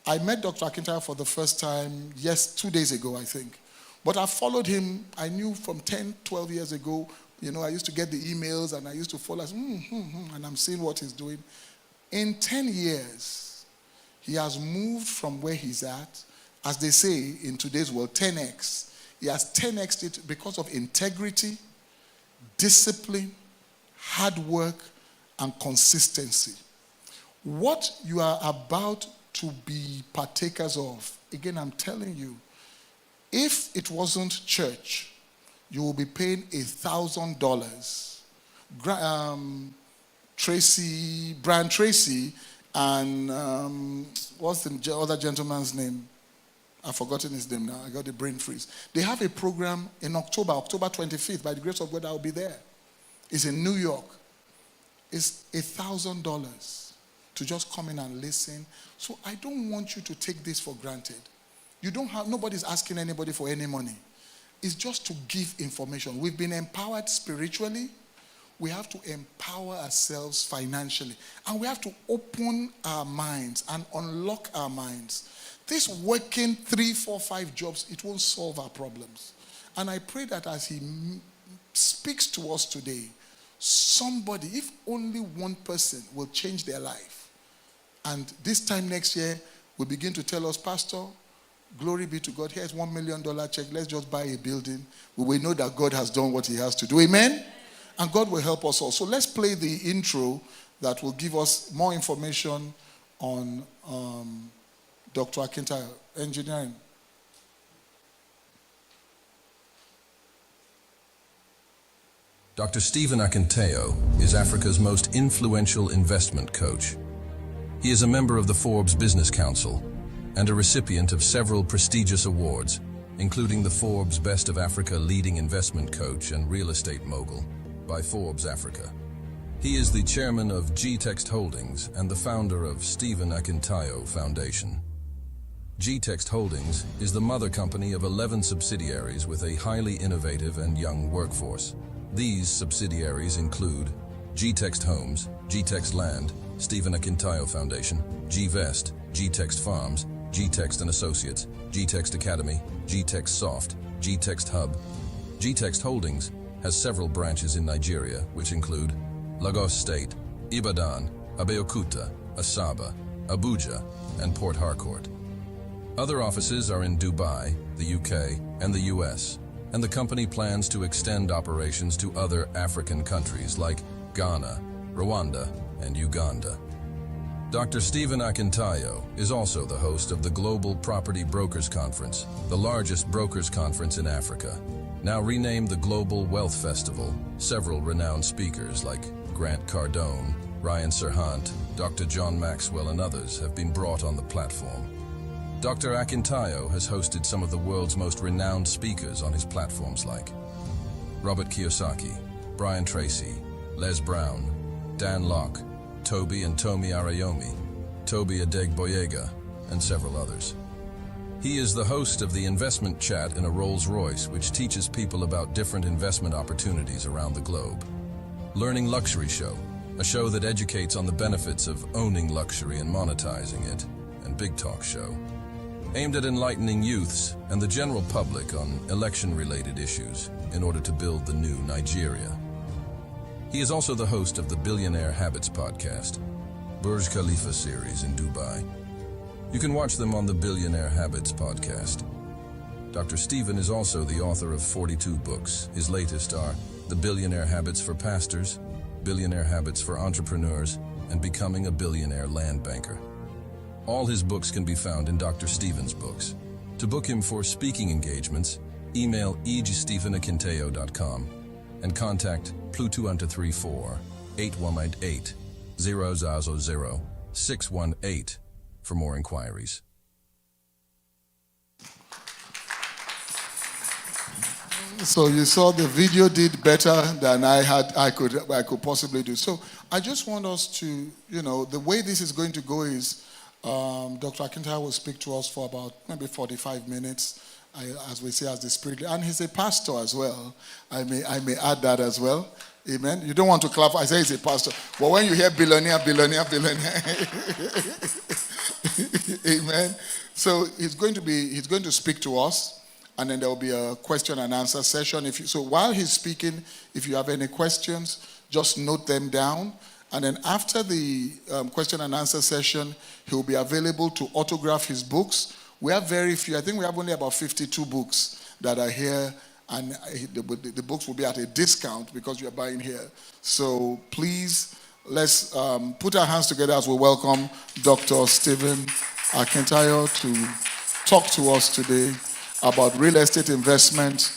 I met Dr. Akintayo for the first time, 2 days ago, I think. But I followed him. I knew from 10, 12 years ago. I used to get the emails and I used to follow. And I'm seeing what he's doing. In 10 years, he has moved from where he's at, as they say in today's world, 10x. He has 10x'd it because of integrity, discipline, hard work, and consistency. What you are about to be partakers of, again, I'm telling you, if it wasn't church, you will be paying $1,000. Brian Tracy, and what's the other gentleman's name? I've forgotten his name now. I got a brain freeze. They have a program in October 25th. By the grace of God, I'll be there. It's in New York. It's $1,000 to just come in and listen. So I don't want you to take this for granted. Nobody's asking anybody for any money. It's just to give information. We've been empowered spiritually. We have to empower ourselves financially. And we have to open our minds and unlock our minds. This working 3, 4, 5 jobs, it won't solve our problems. And I pray that as he speaks to us today, somebody, if only one person, will change their life. And this time next year, will begin to tell us, Pastor, glory be to God, here's $1 million check, let's just buy a building. We will know that God has done what he has to do. Amen? And God will help us all. So let's play the intro that will give us more information on Dr. Akintayo, engineering. Dr. Stephen Akintayo is Africa's most influential investment coach. He is a member of the Forbes Business Council and a recipient of several prestigious awards, including the Forbes Best of Africa Leading Investment Coach and Real Estate Mogul by Forbes Africa. He is the chairman of G-Text Holdings and the founder of Stephen Akintayo Foundation. G-Text Holdings is the mother company of 11 subsidiaries with a highly innovative and young workforce. These subsidiaries include G-Text Homes, G-Text Land, Stephen Akintayo Foundation, G-Vest, G-Text Farms, G-Text and Associates, G-Text Academy, G-Text Soft, G-Text Hub. G-Text Holdings has several branches in Nigeria, which include Lagos State, Ibadan, Abeokuta, Asaba, Abuja, and Port Harcourt. Other offices are in Dubai, the UK, and the US, and the company plans to extend operations to other African countries like Ghana, Rwanda, and Uganda. Dr. Stephen Akintayo is also the host of the Global Property Brokers Conference, the largest brokers conference in Africa. Now renamed the Global Wealth Festival, several renowned speakers like Grant Cardone, Ryan Serhant, Dr. John Maxwell, and others have been brought on the platform. Dr. Akintayo has hosted some of the world's most renowned speakers on his platforms like Robert Kiyosaki, Brian Tracy, Les Brown, Dan Locke, Toby and Tomi Arayomi, Toby Adegboyega, and several others. He is the host of the Investment Chat in a Rolls-Royce, which teaches people about different investment opportunities around the globe. Learning Luxury Show, a show that educates on the benefits of owning luxury and monetizing it, and Big Talk Show, aimed at enlightening youths and the general public on election-related issues in order to build the new Nigeria. He is also the host of the Billionaire Habits podcast, Burj Khalifa series in Dubai. You can watch them on the Billionaire Habits podcast. Dr. Stephen is also the author of 42 books. His latest are The Billionaire Habits for Pastors, Billionaire Habits for Entrepreneurs, and Becoming a Billionaire Land Banker. All his books can be found in Dr. Stephen's books. To book him for speaking engagements, email eg@stephenakintayo.com and contact +234 8188 000 618 for more inquiries. So you saw the video did better than I could possibly do. So I just want us to, the way this is going to go is Dr. Akintayo will speak to us for about maybe 45 minutes, as we say, as the Spirit. And he's a pastor as well. I may add that as well. Amen. You don't want to clap. I say he's a pastor. But when you hear billionaire, Amen. So he's going to speak to us, and then there will be a question and answer session. So while he's speaking, if you have any questions, just note them down. And then after the question and answer session, he'll be available to autograph his books. We have very few. I think we have only about 52 books that are here, and the books will be at a discount because you are buying here. So please, let's put our hands together as we welcome Dr. Stephen Akintayo to talk to us today about real estate investment.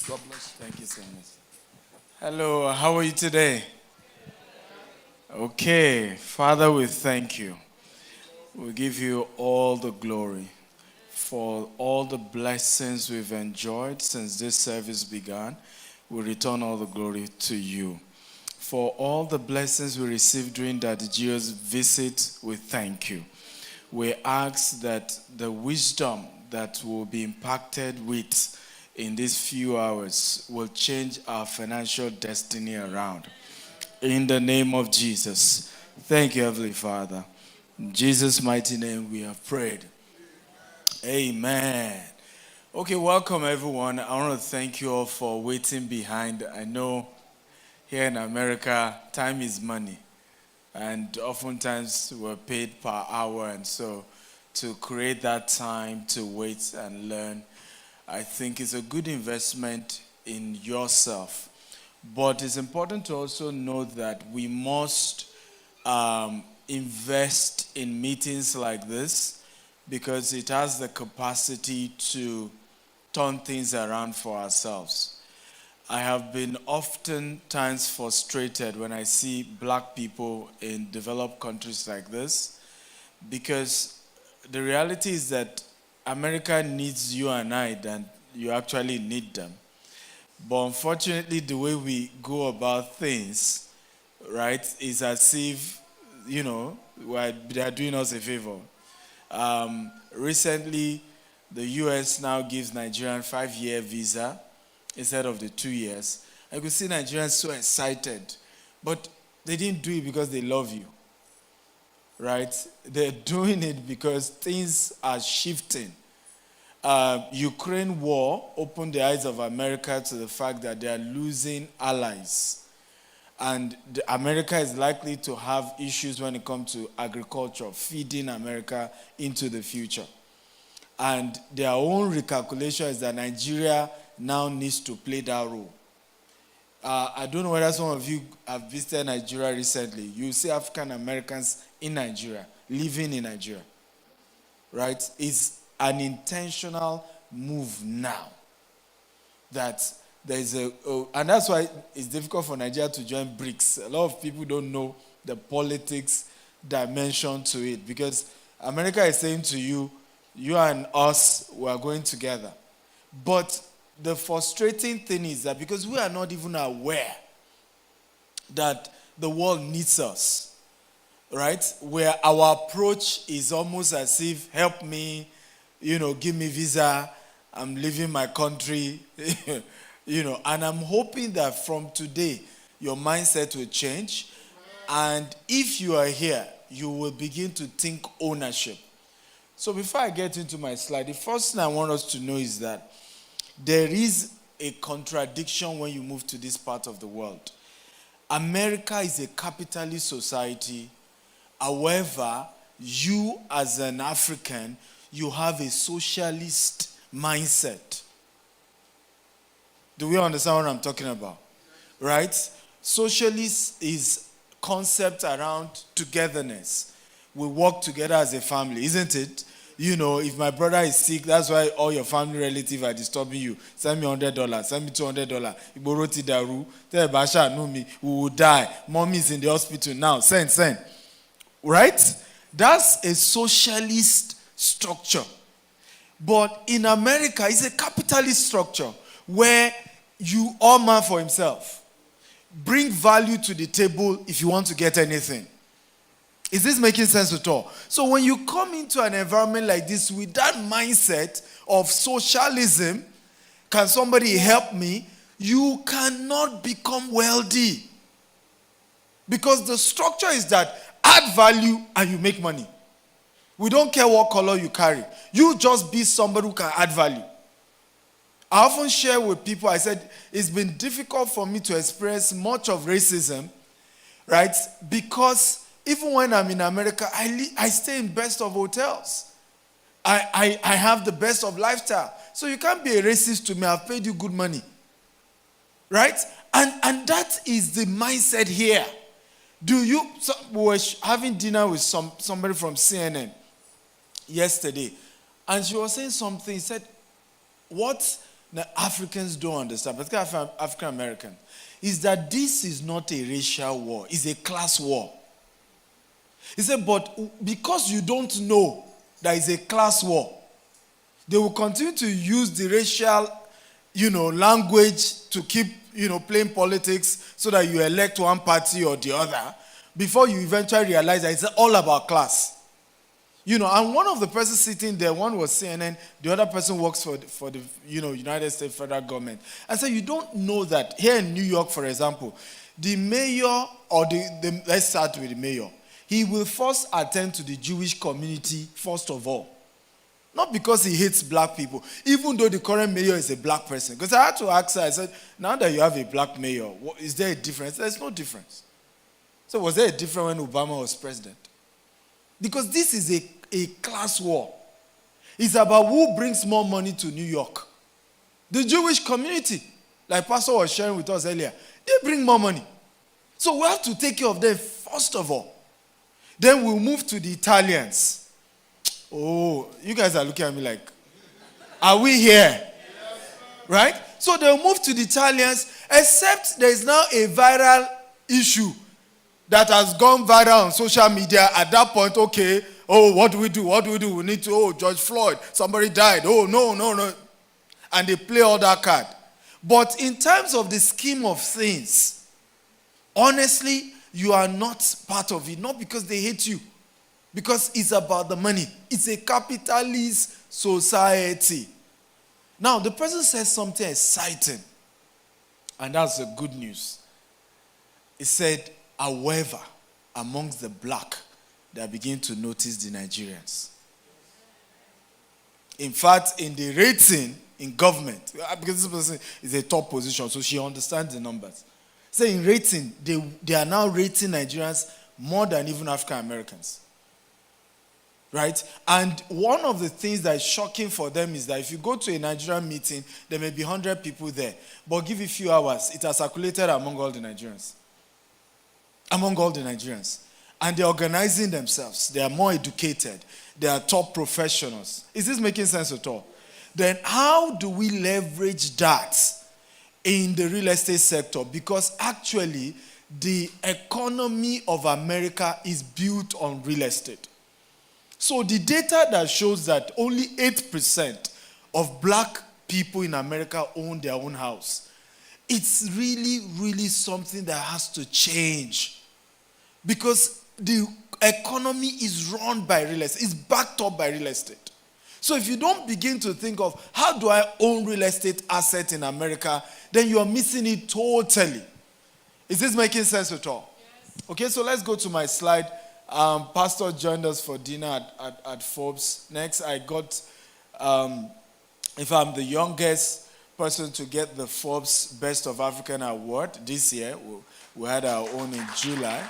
God bless you. Thank you so much. Hello, how are you today? Okay, Father, we thank you. We give you all the glory for all the blessings we've enjoyed since this service began. We return all the glory to you. For all the blessings we received during Daddy Gio's visit, we thank you. We ask that the wisdom that will be impacted with in these few hours will change our financial destiny around. In the name of Jesus. Thank you, Heavenly Father. In Jesus' mighty name we have prayed. Amen. Okay, welcome everyone. I want to thank you all for waiting behind. I know here in America, time is money. And oftentimes we're paid per hour. And so to create that time to wait and learn, I think it's a good investment in yourself. But it's important to also note that we must invest in meetings like this because it has the capacity to turn things around for ourselves. I have been oftentimes frustrated when I see black people in developed countries like this because the reality is that America needs you and I than you actually need them. But unfortunately, the way we go about things, right, is as if, they are doing us a favor. Recently, the U.S. now gives Nigerians 5-year visa instead of the 2 years. I could see Nigerians so excited, but they didn't do it because they love you, right? They're doing it because things are shifting. Ukraine war opened the eyes of America to the fact that they are losing allies. And America is likely to have issues when it comes to agriculture, feeding America into the future. And their own recalculation is that Nigeria now needs to play that role. I don't know whether some of you have visited Nigeria recently. You see African Americans in Nigeria, living in Nigeria, right? It's an intentional move now that there is and that's why it's difficult for Nigeria to join BRICS. A lot of people don't know the politics dimension to it because America is saying to you, you and us, we are going together. But the frustrating thing is that because we are not even aware that the world needs us, right? Where our approach is almost as if, help me, give me visa, I'm leaving my country, and I'm hoping that from today, your mindset will change. And if you are here, you will begin to think ownership. So before I get into my slide, the first thing I want us to know is that there is a contradiction when you move to this part of the world. America is a capitalist society. However, you as an African, you have a socialist mindset. Do we understand what I'm talking about? Right? Socialist is concept around togetherness. We work together as a family, isn't it? If my brother is sick, that's why all your family relatives are disturbing you. Send me $100, send me $200. Iboroti daru, tell Basha know me, we will die. Mommy is in the hospital now. Send. Right? That's a socialist structure. But in America, it's a capitalist structure where you all man for himself. Bring value to the table if you want to get anything. Is this making sense at all? So when you come into an environment like this with that mindset of socialism, can somebody help me? You cannot become wealthy. Because the structure is that add value and you make money. We don't care what color you carry. You just be somebody who can add value. I often share with people, I said, it's been difficult for me to experience much of racism, right? Because even when I'm in America, I stay in best of hotels. I have the best of lifestyle. So you can't be a racist to me. I've paid you good money. Right? And that is the mindset here. We were having dinner with somebody from CNN yesterday. And she was saying something. She said, what the Africans don't understand, particularly African Americans, is that this is not a racial war. It's a class war. He said, but because you don't know that it's a class war, they will continue to use the racial, language to keep, playing politics so that you elect one party or the other before you eventually realize that it's all about class. And one of the persons sitting there, one was CNN, the other person works for the United States federal government. And so you don't know that here in New York, for example, the mayor or let's start with the mayor. He will first attend to the Jewish community first of all. Not because he hates black people, even though the current mayor is a black person. Because I had to ask her, I said, now that you have a black mayor, is there a difference? There's no difference. So was there a difference when Obama was president? Because this is a class war. It's about who brings more money to New York. The Jewish community, like Pastor was sharing with us earlier, they bring more money. So we have to take care of them first of all. Then we'll move to the Italians. Oh, you guys are looking at me like, are we here? Right? So they'll move to the Italians, except there is now a viral issue that has gone viral on social media. At that point, okay, what do we do? What do we do? We need to, George Floyd, somebody died. No. And they play all that card. But in terms of the scheme of things, honestly, you are not part of it. Not because they hate you. Because it's about the money. It's a capitalist society. Now, the person says something exciting. And that's the good news. He said, however, amongst the black, they are beginning to notice the Nigerians. In fact, in the rating in government, because this person is a top position, so she understands the numbers. So in rating, they are now rating Nigerians more than even African Americans. Right? And one of the things that is shocking for them is that if you go to a Nigerian meeting, there may be 100 people there. But give it a few hours, it has circulated among all the Nigerians. And they're organizing themselves. They are more educated. They are top professionals. Is this making sense at all? Then how do we leverage that in the real estate sector? Because actually, the economy of America is built on real estate. So the data that shows that only 8% of black people in America own their own house, it's really, really something that has to change. Because the economy is run by real estate. It's backed up by real estate. So if you don't begin to think of how do I own real estate assets in America, then you are missing it totally. Is this making sense at all? Yes. Okay, so let's go to my slide. Pastor joined us for dinner at Forbes. Next, I got, if I'm the youngest person to get the Forbes Best of African Award this year. We had our own in July.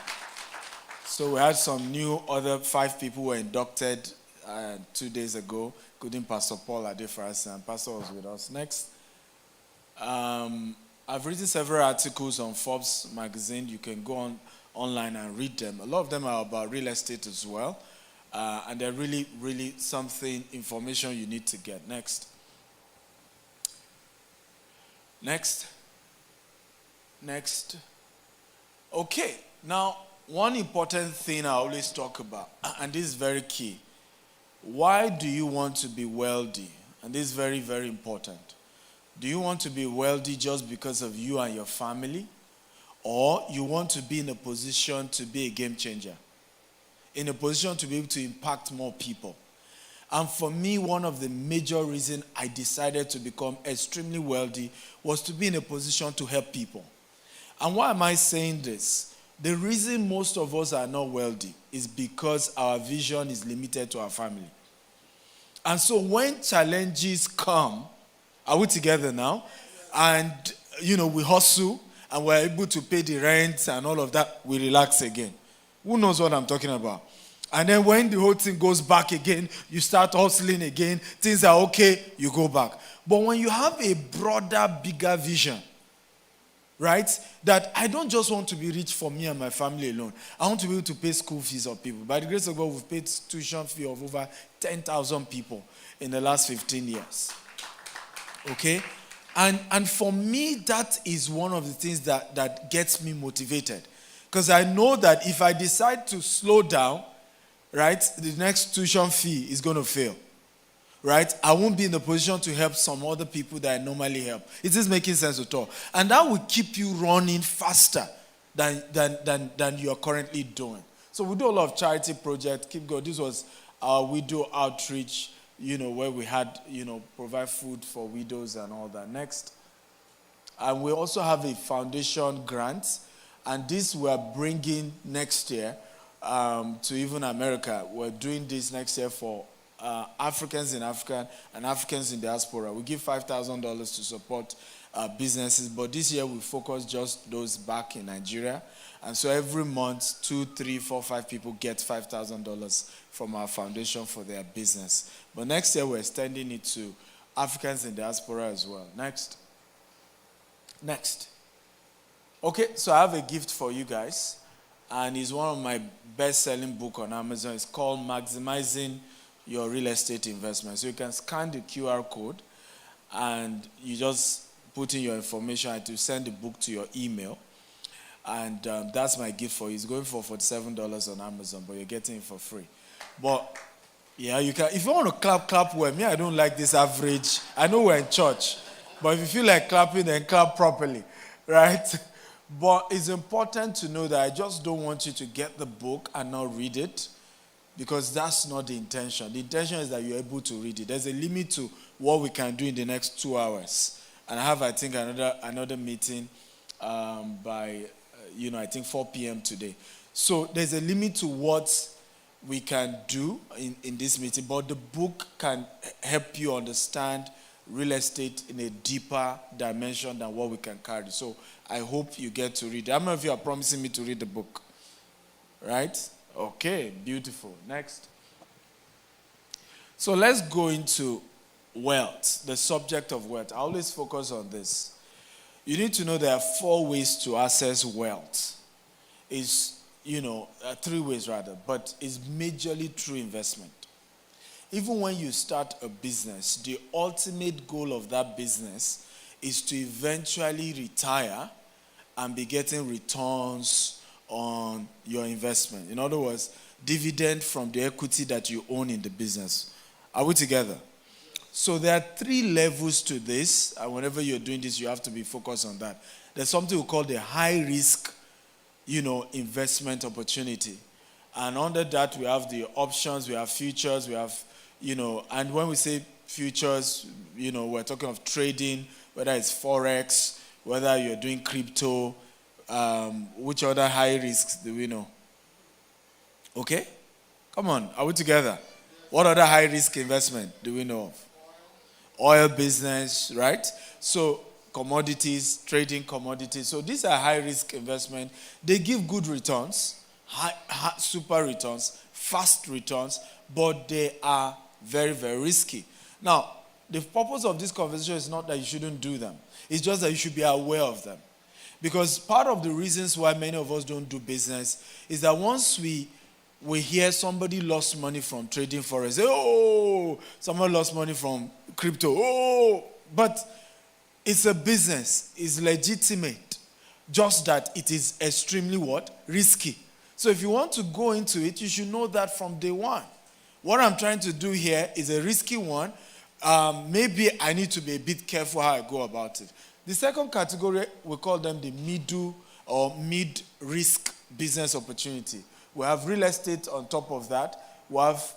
So we had some new other 5 people were inducted 2 days ago, including Pastor Paul Adefras, and Pastor was with us. Next, I've written several articles on Forbes Magazine. You can go online and read them. A lot of them are about real estate as well. And they're really, really information you need to get. Next. Okay, now, one important thing I always talk about, and this is very key. Why do you want to be wealthy? And this is very, very important. Do you want to be wealthy just because of you and your family? Or you want to be in a position to be a game changer? In a position to be able to impact more people? And for me, one of the major reasons I decided to become extremely wealthy was to be in a position to help people. And why am I saying this? The reason most of us are not wealthy is because our vision is limited to our family. And so when challenges come, are we together now? And, we hustle and we're able to pay the rent and all of that, we relax again. Who knows what I'm talking about? And then when the whole thing goes back again, you start hustling again, things are okay, you go back. But when you have a broader, bigger vision, right, that I don't just want to be rich for me and my family alone. I want to be able to pay school fees of people. By the grace of God, we've paid tuition fee of over 10,000 people in the last 15 years. Okay? And for me, that is one of the things that gets me motivated. Because I know that if I decide to slow down, right, the next tuition fee is going to fail. Right? I won't be in the position to help some other people that I normally help. It is making sense at all. And that will keep you running faster than you are currently doing. So we do a lot of charity projects. Keep going. This was our widow outreach, where we had, provide food for widows and all that. Next. And we also have a foundation grant. And this we're bringing next year to even America. We're doing this next year for Africans in Africa and Africans in diaspora. We give $5,000 to support businesses, but this year we focus just those back in Nigeria. And so every month, 2, 3, 4, 5 people get $5,000 from our foundation for their business. But next year we're extending it to Africans in diaspora as well. Next. Okay, so I have a gift for you guys, and it's one of my best-selling books on Amazon. It's called Maximizing Your Real Estate Investment. So you can scan the QR code and you just put in your information and to send the book to your email. And that's my gift for you. It's going for $47 on Amazon, but you're getting it for free. But yeah, you can. If you want to clap well. Me, I don't like this average. I know we're in church, but if you feel like clapping, then clap properly, right? But it's important to know that I just don't want you to get the book and not read it, because that's not the intention. The intention is that you're able to read it. There's a limit to what we can do in the next 2 hours. And I have, I think, another meeting by, I think 4 p.m. today. So there's a limit to what we can do in this meeting. But the book can help you understand real estate in a deeper dimension than what we can carry. So I hope you get to read it. How many of you are promising me to read the book? Right? Okay, beautiful. Next. So let's go into wealth, the subject of wealth. I always focus on this. You need to know there are 4 ways to access wealth. It's, 3 ways rather, but it's majorly through investment. Even when you start a business, the ultimate goal of that business is to eventually retire and be getting returns on your investment. In other words, dividend from the equity that you own in the business. Are we together? So there are 3 levels to this, and whenever you're doing this, you have to be focused on that. There's something we call the high risk, investment opportunity. And under that, we have the options, we have futures, we have, and when we say futures, we're talking of trading, whether it's Forex, whether you're doing crypto, which other high risks do we know? Okay? Come on, are we together? What other high risk investment do we know of? Oil business, right? So commodities, trading commodities. So these are high risk investment. They give good returns, super returns, fast returns, but they are very, very risky. Now, the purpose of this conversation is not that you shouldn't do them. It's just that you should be aware of them. Because part of the reasons why many of us don't do business is that once we hear somebody lost money from trading forex, someone lost money from crypto, but it's a business, it's legitimate, just that it is extremely risky. So if you want to go into it, you should know that from day one. What I'm trying to do here is a risky one. Maybe I need to be a bit careful how I go about it. The second category, we call them the middle or mid-risk business opportunity. We have real estate on top of that. We have,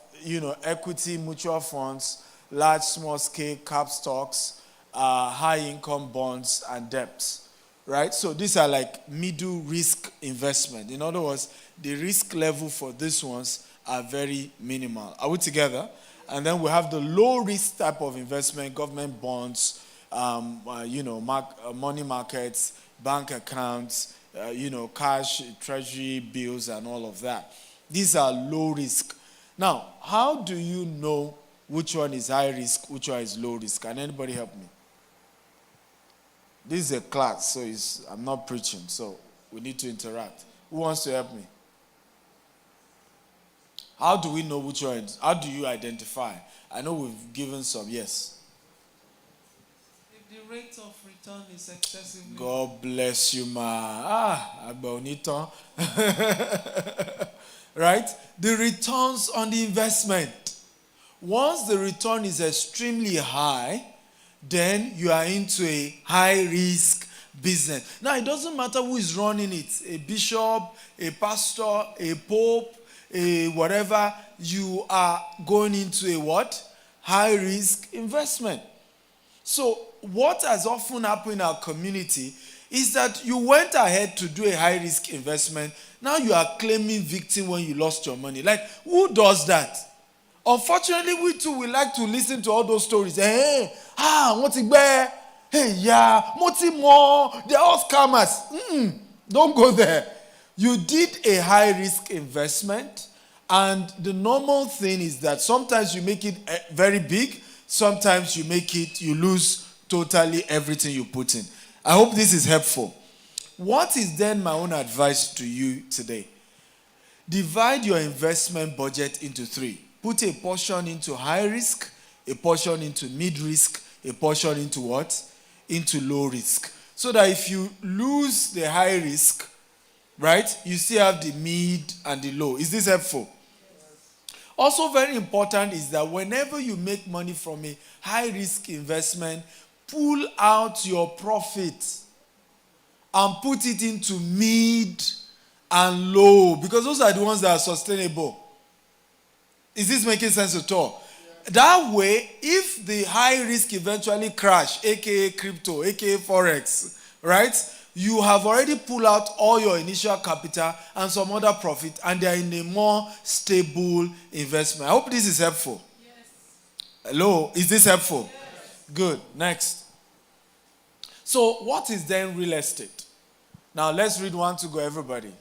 equity, mutual funds, large, small scale cap stocks, high income bonds and debts, right? So these are like middle risk investment. In other words, the risk level for these ones are very minimal. Are we together? And then we have the low risk type of investment, government bonds, money markets, bank accounts, cash, treasury bills, and all of that. These are low risk. Now, how do you know which one is high risk, which one is low risk? Can anybody help me? This is a class, so I'm not preaching, so we need to interact. Who wants to help me? How do we know which one? How do you identify? I know we've given some, yes. If the rate of return is excessively... God bless you, ma. Bonito. Right? The returns on the investment. Once the return is extremely high, then you are into a high-risk business. Now, it doesn't matter who is running it. A bishop, a pastor, a pope, a whatever. You are going into a what? High-risk investment. So, what has often happened in our community is that you went ahead to do a high-risk investment. Now you are claiming victim when you lost your money. Like, who does that? Unfortunately, we too, we like to listen to all those stories. What's it bear? Hey, yeah, moti more. They're all scammers. Don't go there. You did a high-risk investment, and the normal thing is that sometimes you make it very big, sometimes you lose totally everything you put in. I hope this is helpful. What is then my own advice to you today? Divide your investment budget into 3. Put a portion into high risk, a portion into mid risk, a portion into what? Into low risk. So that if you lose the high risk, right, you still have the mid and the low. Is this helpful? Yes. Also very important is that whenever you make money from a high risk investment, pull out your profit and put it into mid and low, because those are the ones that are sustainable. Is this making sense at all? Yeah. That way, if the high risk eventually crash, aka crypto, aka forex, right, you have already pulled out all your initial capital and some other profit, and they are in a more stable investment. I hope this is helpful. Yes. Hello, is this helpful? Yes. Good. Next. So, what is then real estate? Now, let's read 1 to go, everybody.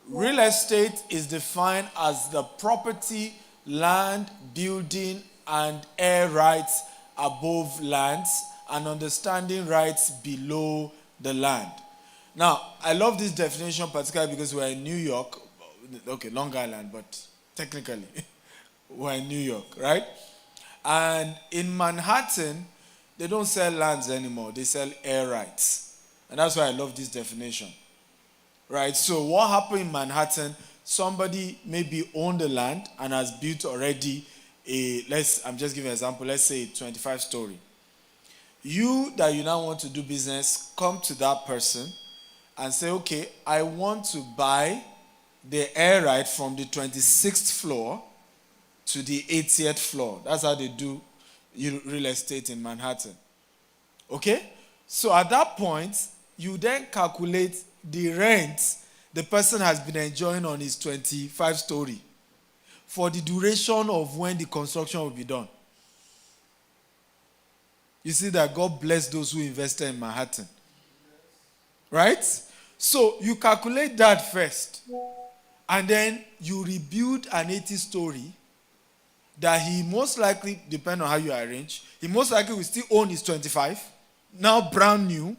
Real estate is defined as the property, land, building, and air rights above lands and understanding rights below the land. Now, I love this definition particularly because we're in New York. Okay, Long Island, but technically we're in New York, right? And in Manhattan, they don't sell lands anymore. They sell air rights. And that's why I love this definition. Right? So what happened in Manhattan, somebody maybe owned the land and has built already I'm just giving an example, let's say 25-story. You now want to do business, come to that person and say, okay, I want to buy the air right from the 26th floor to the 80th floor. That's how they do real estate in Manhattan. Okay? So at that point, you then calculate the rent the person has been enjoying on his 25-story for the duration of when the construction will be done. You see that God bless those who invested in Manhattan. Right? So you calculate that first. And then you rebuild an 80-story that he most likely, depending on how you arrange, he most likely will still own his 25, now brand new.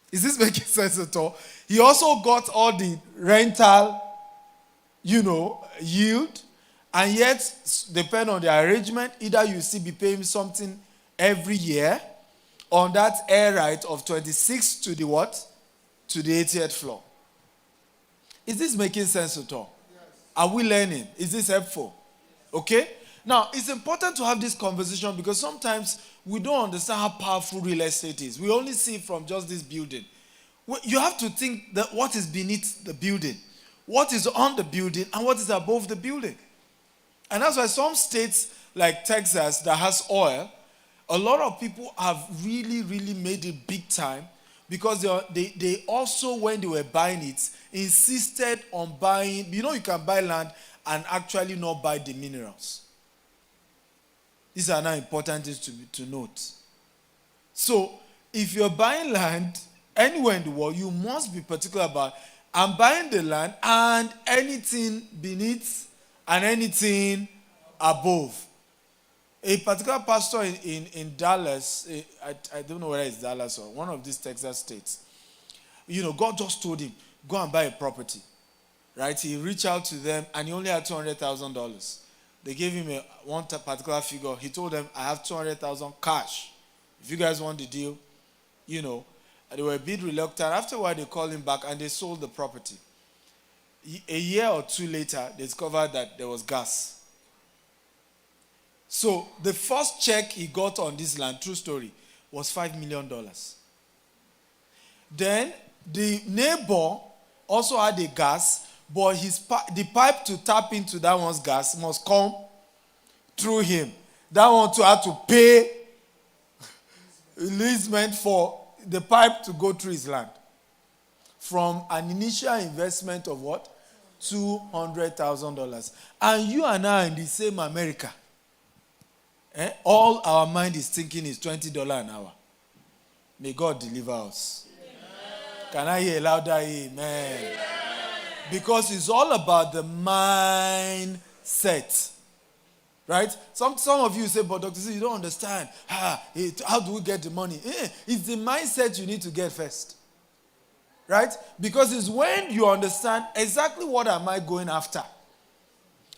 Is this making sense at all? He also got all the rental, yield, and yet, depending on the arrangement, either you still be paying something every year on that air right of 26 to the what? To the 80th floor. Is this making sense at all? Yes. Are we learning? Is this helpful? Okay? Now, it's important to have this conversation because sometimes we don't understand how powerful real estate is. We only see it from just this building. You have to think that what is beneath the building, what is on the building, and what is above the building. And that's why some states like Texas that has oil, A lot of people have really, really made it big time because they also, when they were buying it, insisted on buying. You can buy land and actually not buy the minerals. These are now important things to note. So, if you're buying land anywhere in the world, you must be particular about, I'm buying the land and anything beneath and anything above. A particular pastor in Dallas, I don't know whether it's Dallas or one of these Texas states, God just told him, go and buy a property. Right? He reached out to them and he only had $200,000. They gave him one particular figure. He told them, I have $200,000 cash. If you guys want the deal, they were a bit reluctant. After a while, they called him back and they sold the property. A year or two later, they discovered that there was gas. So the first check he got on this land, true story, was $5 million. Then the neighbor also had a gas, but the pipe to tap into that one's gas must come through him. That one too had to pay easement for the pipe to go through his land. From an initial investment of what? $200,000. And you and I in the same America. All our mind is thinking is $20 an hour. May God deliver us. Amen. Can I hear louder? Amen. Amen. Because it's all about the mindset. Right? Some of you say, but Dr. C, you don't understand. How do we get the money? It's the mindset you need to get first. Right? Because it's when you understand exactly what am I going after.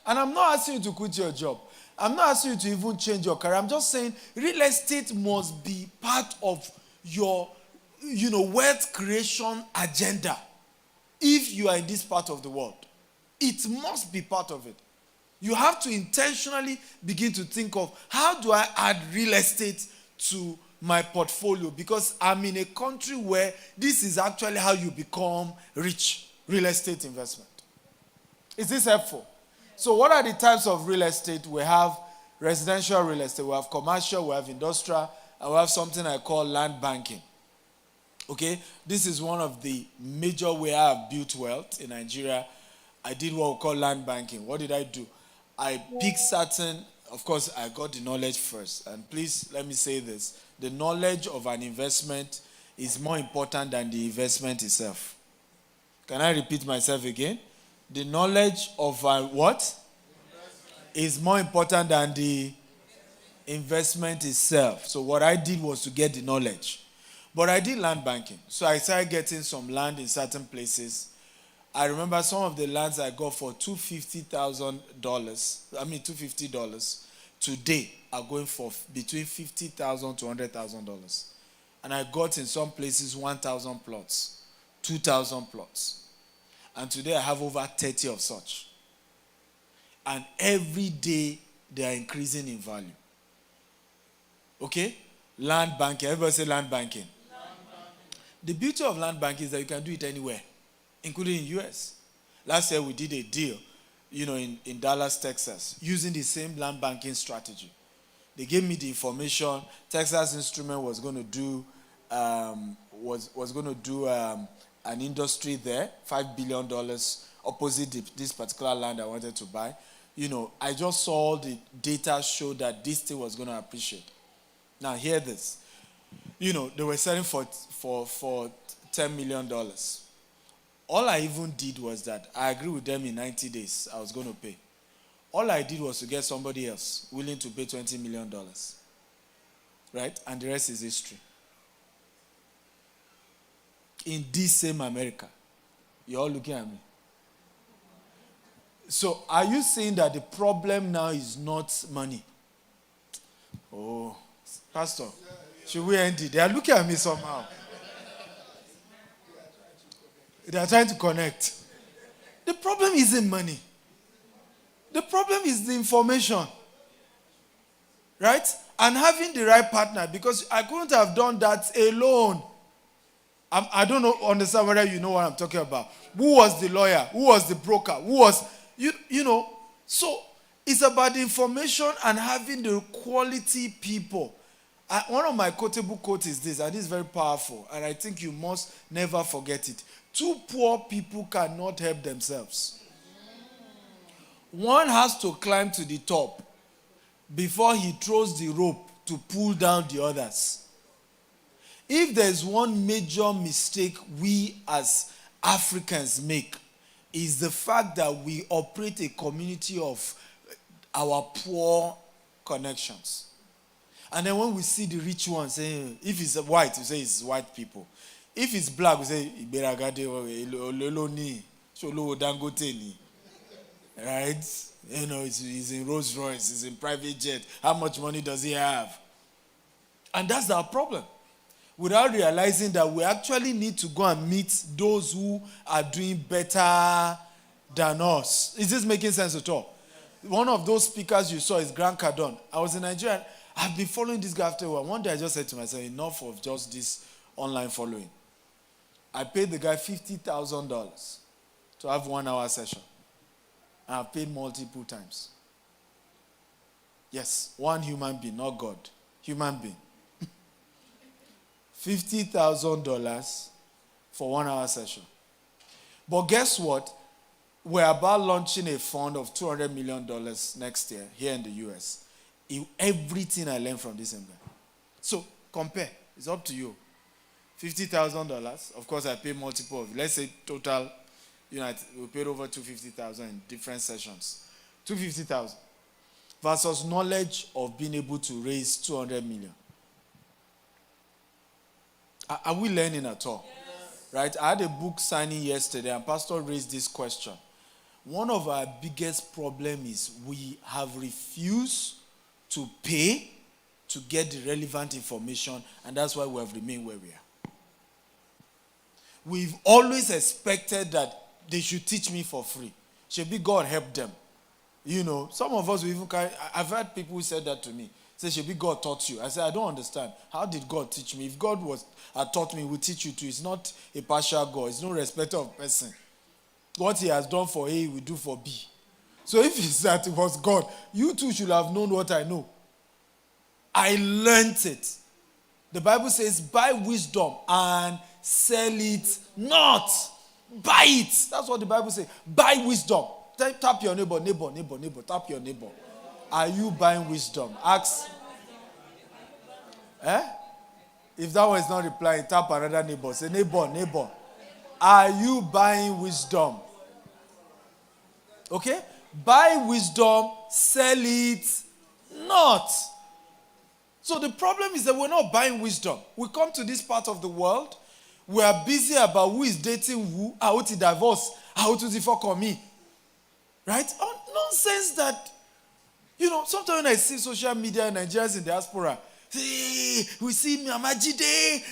And I'm not asking you to quit your job. I'm not asking you to even change your career. I'm just saying real estate must be part of your, wealth creation agenda. If you are in this part of the world, it must be part of it. You have to intentionally begin to think of, how do I add real estate to my portfolio? Because I'm in a country where this is actually how you become rich, real estate investment. Is this helpful? So what are the types of real estate? We have residential real estate, we have commercial, we have industrial, and we have something I call land banking. Okay? This is one of the major ways I have built wealth in Nigeria. I did what we call land banking. What did I do? I picked certain, of course, I got the knowledge first. And please, let me say this. The knowledge of an investment is more important than the investment itself. Can I repeat myself again? The knowledge of what? Is more important than the investment itself. So what I did was to get the knowledge. But I did land banking. So I started getting some land in certain places. I remember some of the lands I got for $250 today are going for between $50,000 to $100,000. And I got in some places 1,000 plots, 2,000 plots. And today I have over 30 of such. And every day they are increasing in value. Okay? Land banking. Everybody say land banking. The beauty of land banking is that you can do it anywhere, including in US. Last year we did a deal, in Dallas, Texas, using the same land banking strategy. They gave me the information. Texas Instrument was going to do an industry there, $5 billion opposite this particular land I wanted to buy. I just saw the data show that this thing was going to appreciate. Now hear this. They were selling for $10 million. All I even did was that I agreed with them in 90 days I was going to pay. All I did was to get somebody else willing to pay $20 million. Right? And the rest is history. In this same America. You're all looking at me. So are you saying that the problem now is not money? Oh, Pastor, should we end it? They are looking at me somehow. They are trying to connect. The problem isn't money. The problem is the information. Right? And having the right partner, because I couldn't have done that alone. I don't understand whether you know what I'm talking about. Who was the lawyer? Who was the broker? Who was, So it's about the information and having the quality people. One of my quotable quotes is this, and this is very powerful, and I think you must never forget it. Two poor people cannot help themselves. One has to climb to the top before he throws the rope to pull down the others. If there's one major mistake we as Africans make, is the fact that we operate a community of our poor connections. And then when we see the rich ones, say, if it's white, we say it's white people. If it's black, we say, right? You know, he's in Rolls Royce, he's in private jet. How much money does he have? And that's our problem. Without realizing that we actually need to go and meet those who are doing better than us. Is this making sense at all? One of those speakers you saw is Grant Cardone. I was in Nigeria. I've been following this guy after a while. One day I just said to myself, enough of just this online following. I paid the guy $50,000 to have 1 hour session. And I've paid multiple times. Yes, one human being, not God. Human being. $50,000 for 1 hour session. But guess what? We're about launching a fund of $200 million next year here in the US. Everything I learned from this guy. So compare. It's up to you. $50,000. Of course, I pay multiple of it. Let's say total, we paid over $250,000 in different sessions. $250,000 versus knowledge of being able to raise $200 million. Are we learning at all? Yes. Right? I had a book signing yesterday, and Pastor raised this question. One of our biggest problems is we have refused to pay to get the relevant information, and that's why we have remained where we are. We've always expected that they should teach me for free. Should be God help them. Some of us, I've heard people who said that to me. Say, should be God taught you. I said, I don't understand. How did God teach me? If God had taught me, he would teach you too. It's not a partial God. It's no respecter of person. What he has done for A, he will do for B. So if it's that it was God, you too should have known what I know. I learned it. The Bible says, buy wisdom and sell it not. Buy it. That's what the Bible says. Buy wisdom. Tap your neighbor, tap your neighbor. Are you buying wisdom? Ask. If that one is not replying, tap another neighbor. Say, neighbor. Are you buying wisdom? Okay? Buy wisdom, sell it not. So the problem is that we're not buying wisdom. We come to this part of the world. We are busy about who is dating who, how to divorce, how to divorce me. Right? Nonsense that, sometimes when I see social media Nigerians in diaspora, we see Mamajide.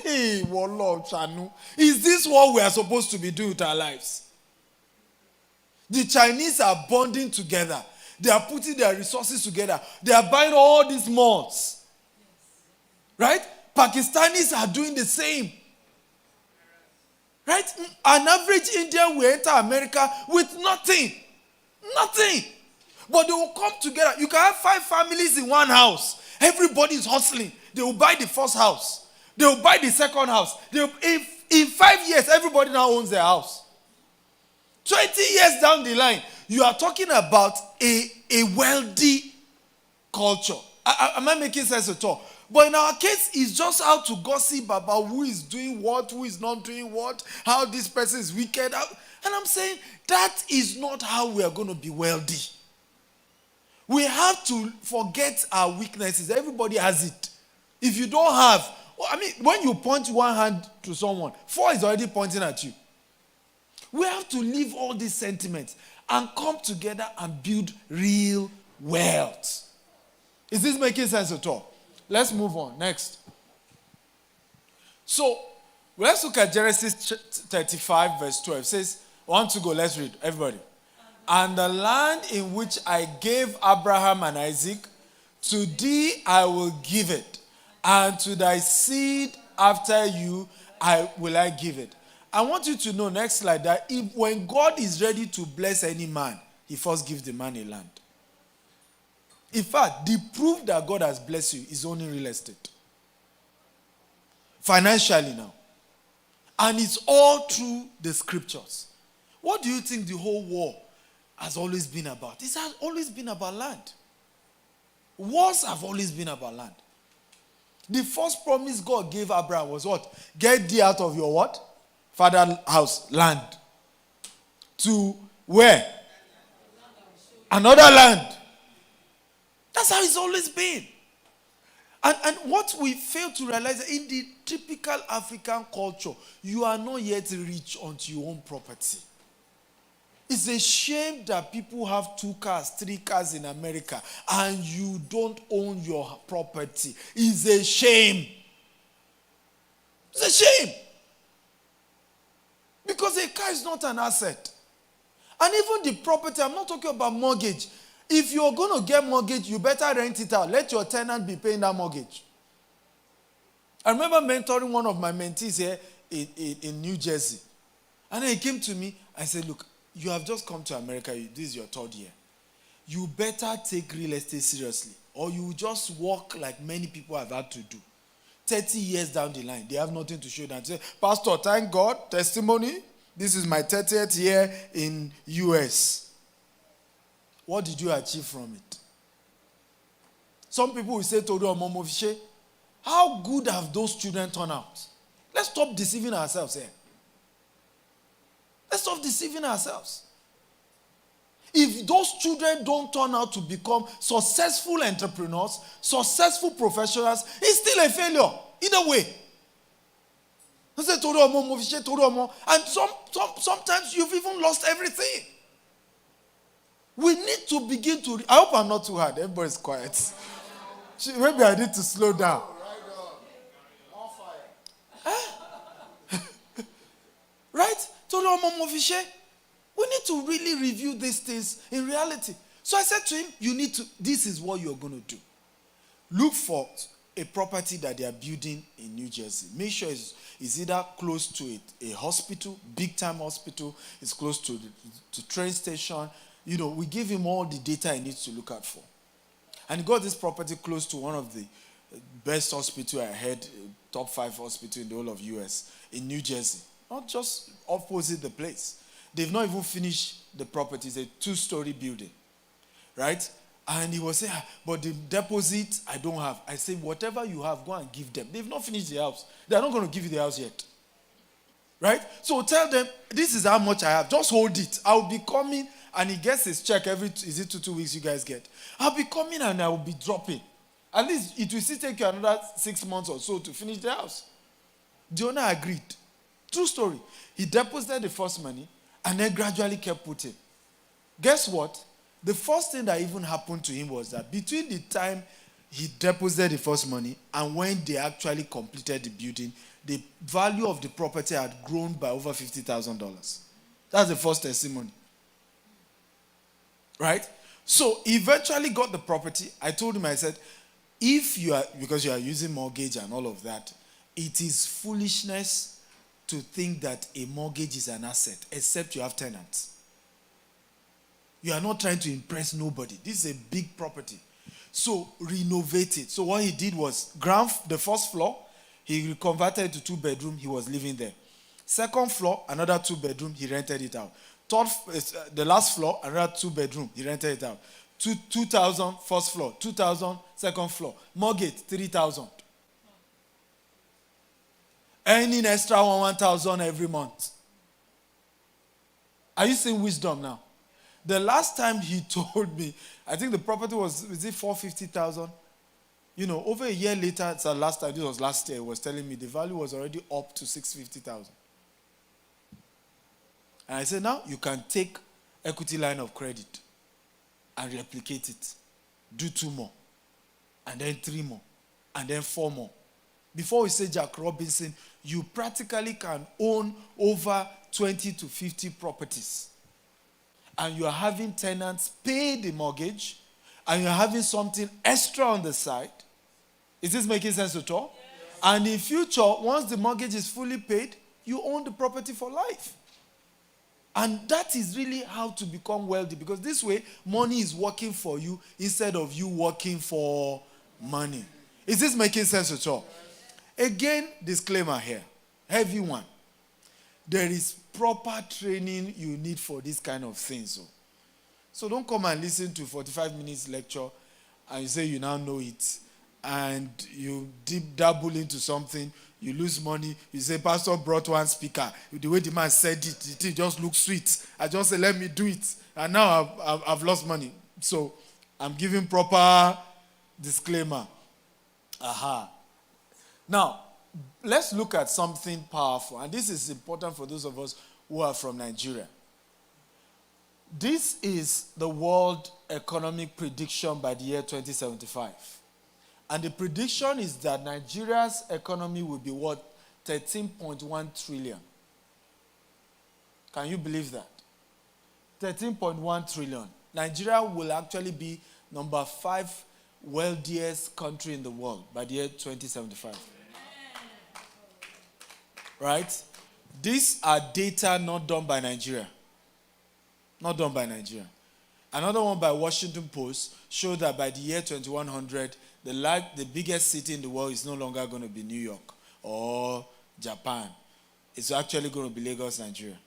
Hey, Wallah, Chanu. Is this what we are supposed to be doing with our lives? The Chinese are bonding together. They are putting their resources together. They are buying all these malls. Right? Pakistanis are doing the same. Right? An average Indian will enter America with nothing. Nothing. But they will come together. You can have 5 families in one house. Everybody is hustling. They will buy the first house. They will buy the second house. In 5 years, everybody now owns their house. 20 years down the line, you are talking about a wealthy culture. Am I making sense at all? But in our case, it's just how to gossip about who is doing what, who is not doing what, how this person is wicked. And I'm saying that is not how we are going to be wealthy. We have to forget our weaknesses. Everybody has it. If you don't have, when you point one hand to someone, 4 is already pointing at you. We have to leave all these sentiments and come together and build real wealth. Is this making sense at all? Let's move on. Next. So, let's look at Genesis 35, verse 12. It says, 1 to go, let's read. Everybody. And the land in which I gave Abraham and Isaac, to thee I will give it, and to thy seed after you will I give it. I want you to know, next slide, that when God is ready to bless any man, he first gives the man a land. In fact, the proof that God has blessed you is only real estate. Financially now. And it's all through the scriptures. What do you think the whole war has always been about? It has always been about land. Wars have always been about land. The first promise God gave Abraham was what? Get thee out of your what? Father's house, land. To where? Another land. That's how it's always been. And what we fail to realize, in the typical African culture, you are not yet rich until you own property. It's a shame that people have 2 cars, 3 cars in America, and you don't own your property. It's a shame. It's a shame. Because a car is not an asset. And even the property, I'm not talking about mortgage. If you're going to get mortgage, you better rent it out. Let your tenant be paying that mortgage. I remember mentoring one of my mentees here in New Jersey. And then he came to me and said, look, you have just come to America. This is your 3rd year. You better take real estate seriously, or you will just walk like many people have had to do. 30 years down the line, they have nothing to show them. Say, Pastor, thank God, testimony. This is my 30th year in US. What did you achieve from it? Some people will say, Toru Omomofishe, how good have those children turned out? Let's stop deceiving ourselves here. Let's stop deceiving ourselves. If those children don't turn out to become successful entrepreneurs, successful professionals, it's still a failure. Either way. And sometimes you've even lost everything. We need to begin to... I hope I'm not too hard. Everybody's quiet. Maybe I need to slow down. Right? We need to really review these things in reality. So I said to him, this is what you're going to do. Look for a property that they are building in New Jersey. Make sure it's either close to a hospital, big time hospital, it's close to the train station. We give him all the data he needs to look out for. And he got this property close to one of the best hospitals I heard, top 5 hospital in the whole of US, in New Jersey. Not just opposite the place. They've not even finished the property. It's a 2-story building. Right? And he was saying, but the deposit, I don't have. I said, whatever you have, go and give them. They've not finished the house. They're not going to give you the house yet. Right? So tell them, this is how much I have. Just hold it. I'll be coming, and he gets his check every, is it 2 weeks you guys get? I'll be coming and I will be dropping. At least it will still take you another 6 months or so to finish the house. The owner agreed. True story. He deposited the first money and then gradually kept putting. Guess what? The first thing that even happened to him was that between the time he deposited the first money and when they actually completed the building, the value of the property had grown by over $50,000. That's the first testimony. Right? So he eventually got the property. I told him, I said, because you are using mortgage and all of that, it is foolishness to think that a mortgage is an asset, except you have tenants. You are not trying to impress nobody. This is a big property. So renovate it. So what he did was, the first floor, he converted to 2-bedroom. He was living there. Second floor, another 2-bedroom. He rented it out. The last floor, another 2-bedroom. He rented it out. 2,000 first floor, 2,000 second floor. Mortgage 3,000. Earning extra 1,000 every month. Are you seeing wisdom now? The last time he told me, I think the property was it 450,000? Over a year later, it's the last time, this was last year, he was telling me the value was already up to 650,000. And I said, now you can take equity line of credit and replicate it. Do 2 more. And then 3 more. And then 4 more. Before we say Jack Robinson, you practically can own over 20 to 50 properties. And you are having tenants pay the mortgage, and you're having something extra on the side. Is this making sense at all? Yes. And in future, once the mortgage is fully paid, you own the property for life. And that is really how to become wealthy, because this way, money is working for you instead of you working for money. Is this making sense at all? Again, disclaimer here. Heavy one. There is proper training you need for this kind of things. So don't come and listen to 45 minutes lecture and you say you now know it, and you deep dabble into something, you lose money, you say, Pastor brought one speaker. The way the man said it just looks sweet. I just say, let me do it. And now I've lost money. So I'm giving proper disclaimer. Aha. Now, let's look at something powerful. And this is important for those of us who are from Nigeria. This is the World Economic Prediction by the year 2075. And the prediction is that Nigeria's economy will be worth 13.1 trillion. Can you believe that? 13.1 trillion. Nigeria will actually be number 5 wealthiest country in the world by the year 2075. Right? These are data not done by Nigeria. Not done by Nigeria. Another one by Washington Post showed that by the year 2100, the biggest city in the world is no longer going to be New York or Japan. It's actually going to be Lagos, Nigeria.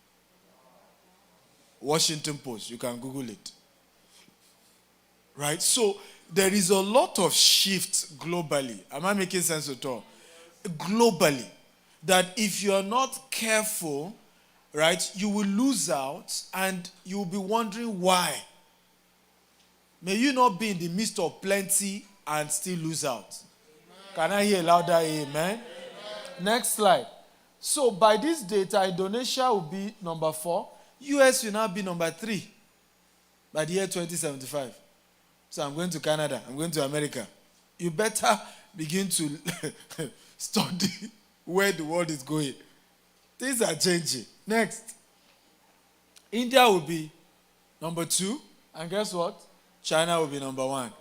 Washington Post. You can Google it. Right? So there is a lot of shift globally. Am I making sense at all? Globally. That if you're not careful, right, you will lose out and you will be wondering why. May you not be in the midst of plenty and still lose out. Can I hear louder amen? Amen? Next slide. So by this data, Indonesia will be number 4. US will now be number 3 by the year 2075. So I'm going to Canada. I'm going to America. You better begin to study where the world is going. Things are changing. Next. India will be number 2. And guess what? China will be number 1.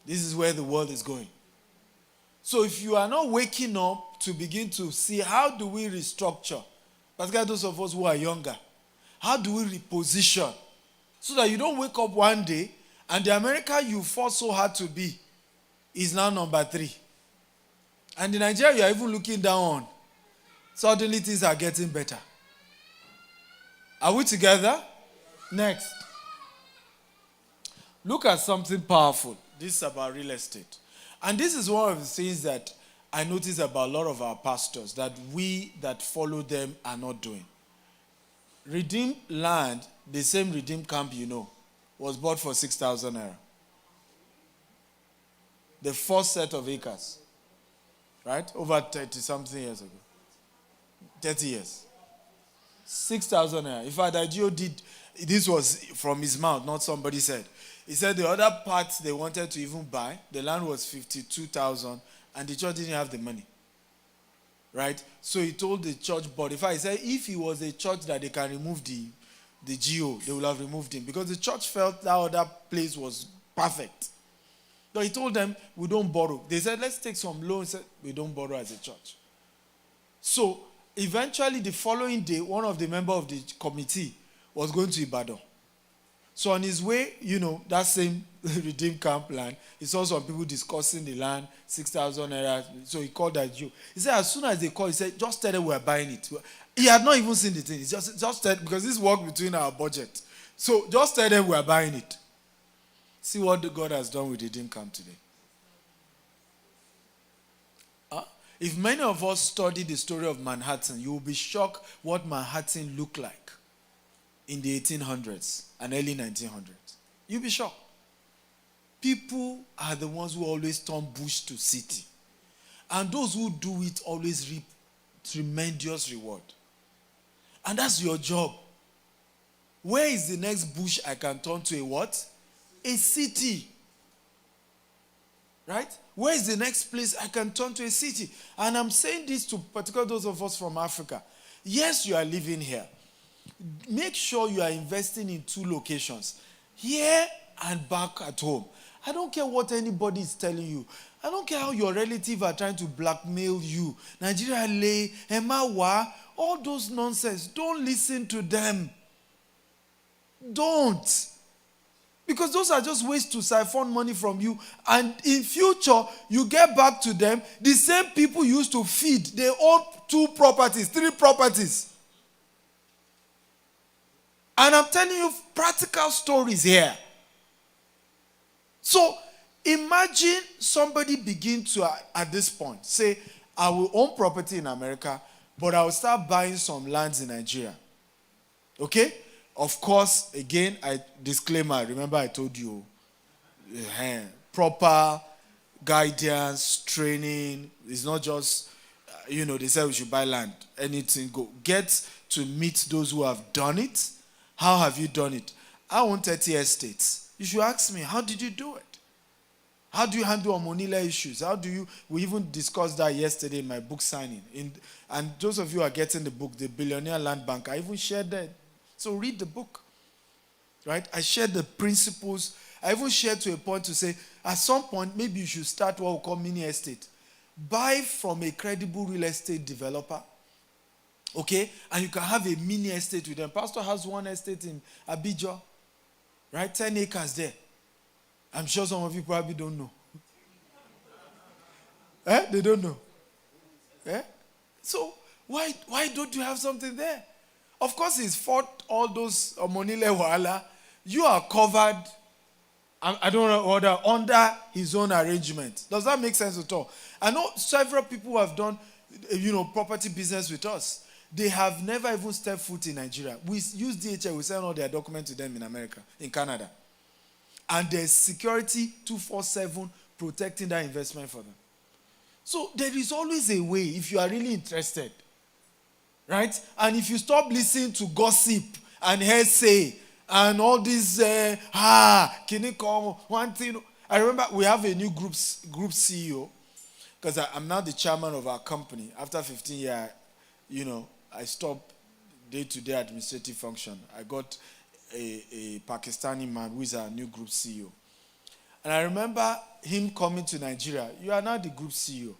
This is where the world is going. So if you are not waking up to begin to see how do we restructure, particularly those of us who are younger, how do we reposition so that you don't wake up one day and the America you fought so hard to be is now number 3. And in Nigeria you are even looking down on. Suddenly things are getting better. Are we together? Next. Look at something powerful. This is about real estate. And this is one of the things that I notice about a lot of our pastors that we that follow them are not doing. Redeemed land, the same Redeemed camp you know, was bought for 6,000 naira. The first set of acres. Right? Over 30-something years ago. 30 years. 6,000 naira. In fact, IGO did, this was from his mouth, not somebody said. He said the other part they wanted to even buy, the land was 52,000, and the church didn't have the money. Right? So he told the church board, in fact, he said if he was a church that they can remove the GO, they would have removed him. Because the church felt that other place was perfect. So he told them, we don't borrow. They said, let's take some loans. He said, we don't borrow as a church. So eventually the following day, one of the members of the committee was going to Ibadan. So on his way, that same Redeemed camp land, he saw some people discussing the land, 6,000 naira. So he called that Jew. He said, as soon as they called, he said, just tell them we're buying it. He had not even seen the thing. He just tell, because this worked between our budget. So just tell them we're buying it. See what God has done with Redeemed camp today. If many of us study the story of Manhattan, you will be shocked what Manhattan looked like in the 1800s and early 1900s. You'll be shocked. People are the ones who always turn bush to city. And those who do it always reap tremendous reward. And that's your job. Where is the next bush I can turn to a what? A city. Right? Where is the next place I can turn to a city? And I'm saying this to particularly those of us from Africa. Yes, you are living here. Make sure you are investing in 2 locations. Here and back at home. I don't care what anybody is telling you. I don't care how your relatives are trying to blackmail you. Nigeria lay, Emawa, all those nonsense. Don't listen to them. Don't. Because those are just ways to siphon money from you. And in future, you get back to them. The same people you used to feed, they own 2 properties, 3 properties. And I'm telling you practical stories here. So imagine somebody begin to, at this point, say, I will own property in America, but I will start buying some lands in Nigeria. Okay? Of course, again, disclaimer, remember I told you, proper guidance, training. It's not just, they say we should buy land, anything, go. Get to meet those who have done it. How have you done it? I own 30 estates. You should ask me, how did you do it? How do you handle Omonila issues? We even discussed that yesterday in my book signing. And those of you who are getting the book, The Billionaire Land Bank, I even shared that. So read the book. Right? I shared the principles. I even shared to a point to say, at some point, maybe you should start what we call mini estate. Buy from a credible real estate developer. Okay? And you can have a mini estate with them. Pastor has one estate in Abidjan. Right? 10 acres there. I'm sure some of you probably don't know. They don't know. So why don't you have something there? Of course, he's fought all those Monile Wahala. You are covered, I don't know, order under his own arrangement. Does that make sense at all? I know several people who have done, property business with us. They have never even stepped foot in Nigeria. We use DHL, we send all their documents to them in America, in Canada. And there's security 24/7 protecting that investment for them. So there is always a way if you are really interested. Right? And if you stop listening to gossip and hearsay and all this, can you call one thing? I remember we have a new group CEO, because I'm now the chairman of our company. After 15 years, I stopped day-to-day administrative function. I got a Pakistani man who is our new group CEO. And I remember him coming to Nigeria. You are now the group CEO.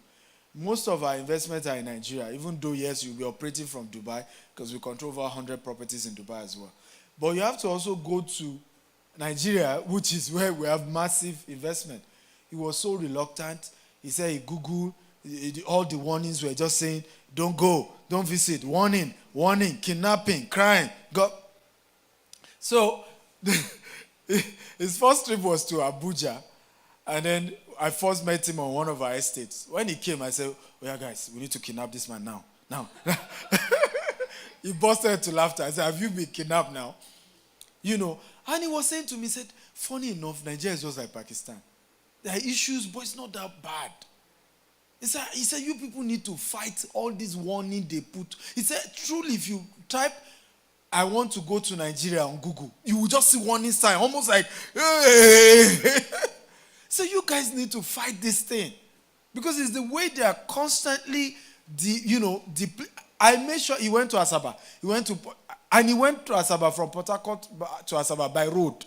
Most of our investments are in Nigeria, even though, yes, you'll be operating from Dubai, because we control over 100 properties in Dubai as well. But you have to also go to Nigeria, which is where we have massive investment. He was so reluctant. He said he Googled, all the warnings were just saying, don't go, don't visit, warning, kidnapping, crime. So his first trip was to Abuja, and then I first met him on one of our estates. When he came, I said, oh yeah, guys, we need to kidnap this man now. He busted into laughter. I said, have you been kidnapped now? And he was saying to me, he said, funny enough, Nigeria is just like Pakistan. There are issues, but it's not that bad. He said, you people need to fight all this warning they put. He said, truly, if you type, I want to go to Nigeria on Google, you will just see warning sign, almost like, hey. So you guys need to fight this thing. Because it's the way they are constantly, I made sure he went to Asaba. He went to Asaba from Port Harcourt to Asaba by road.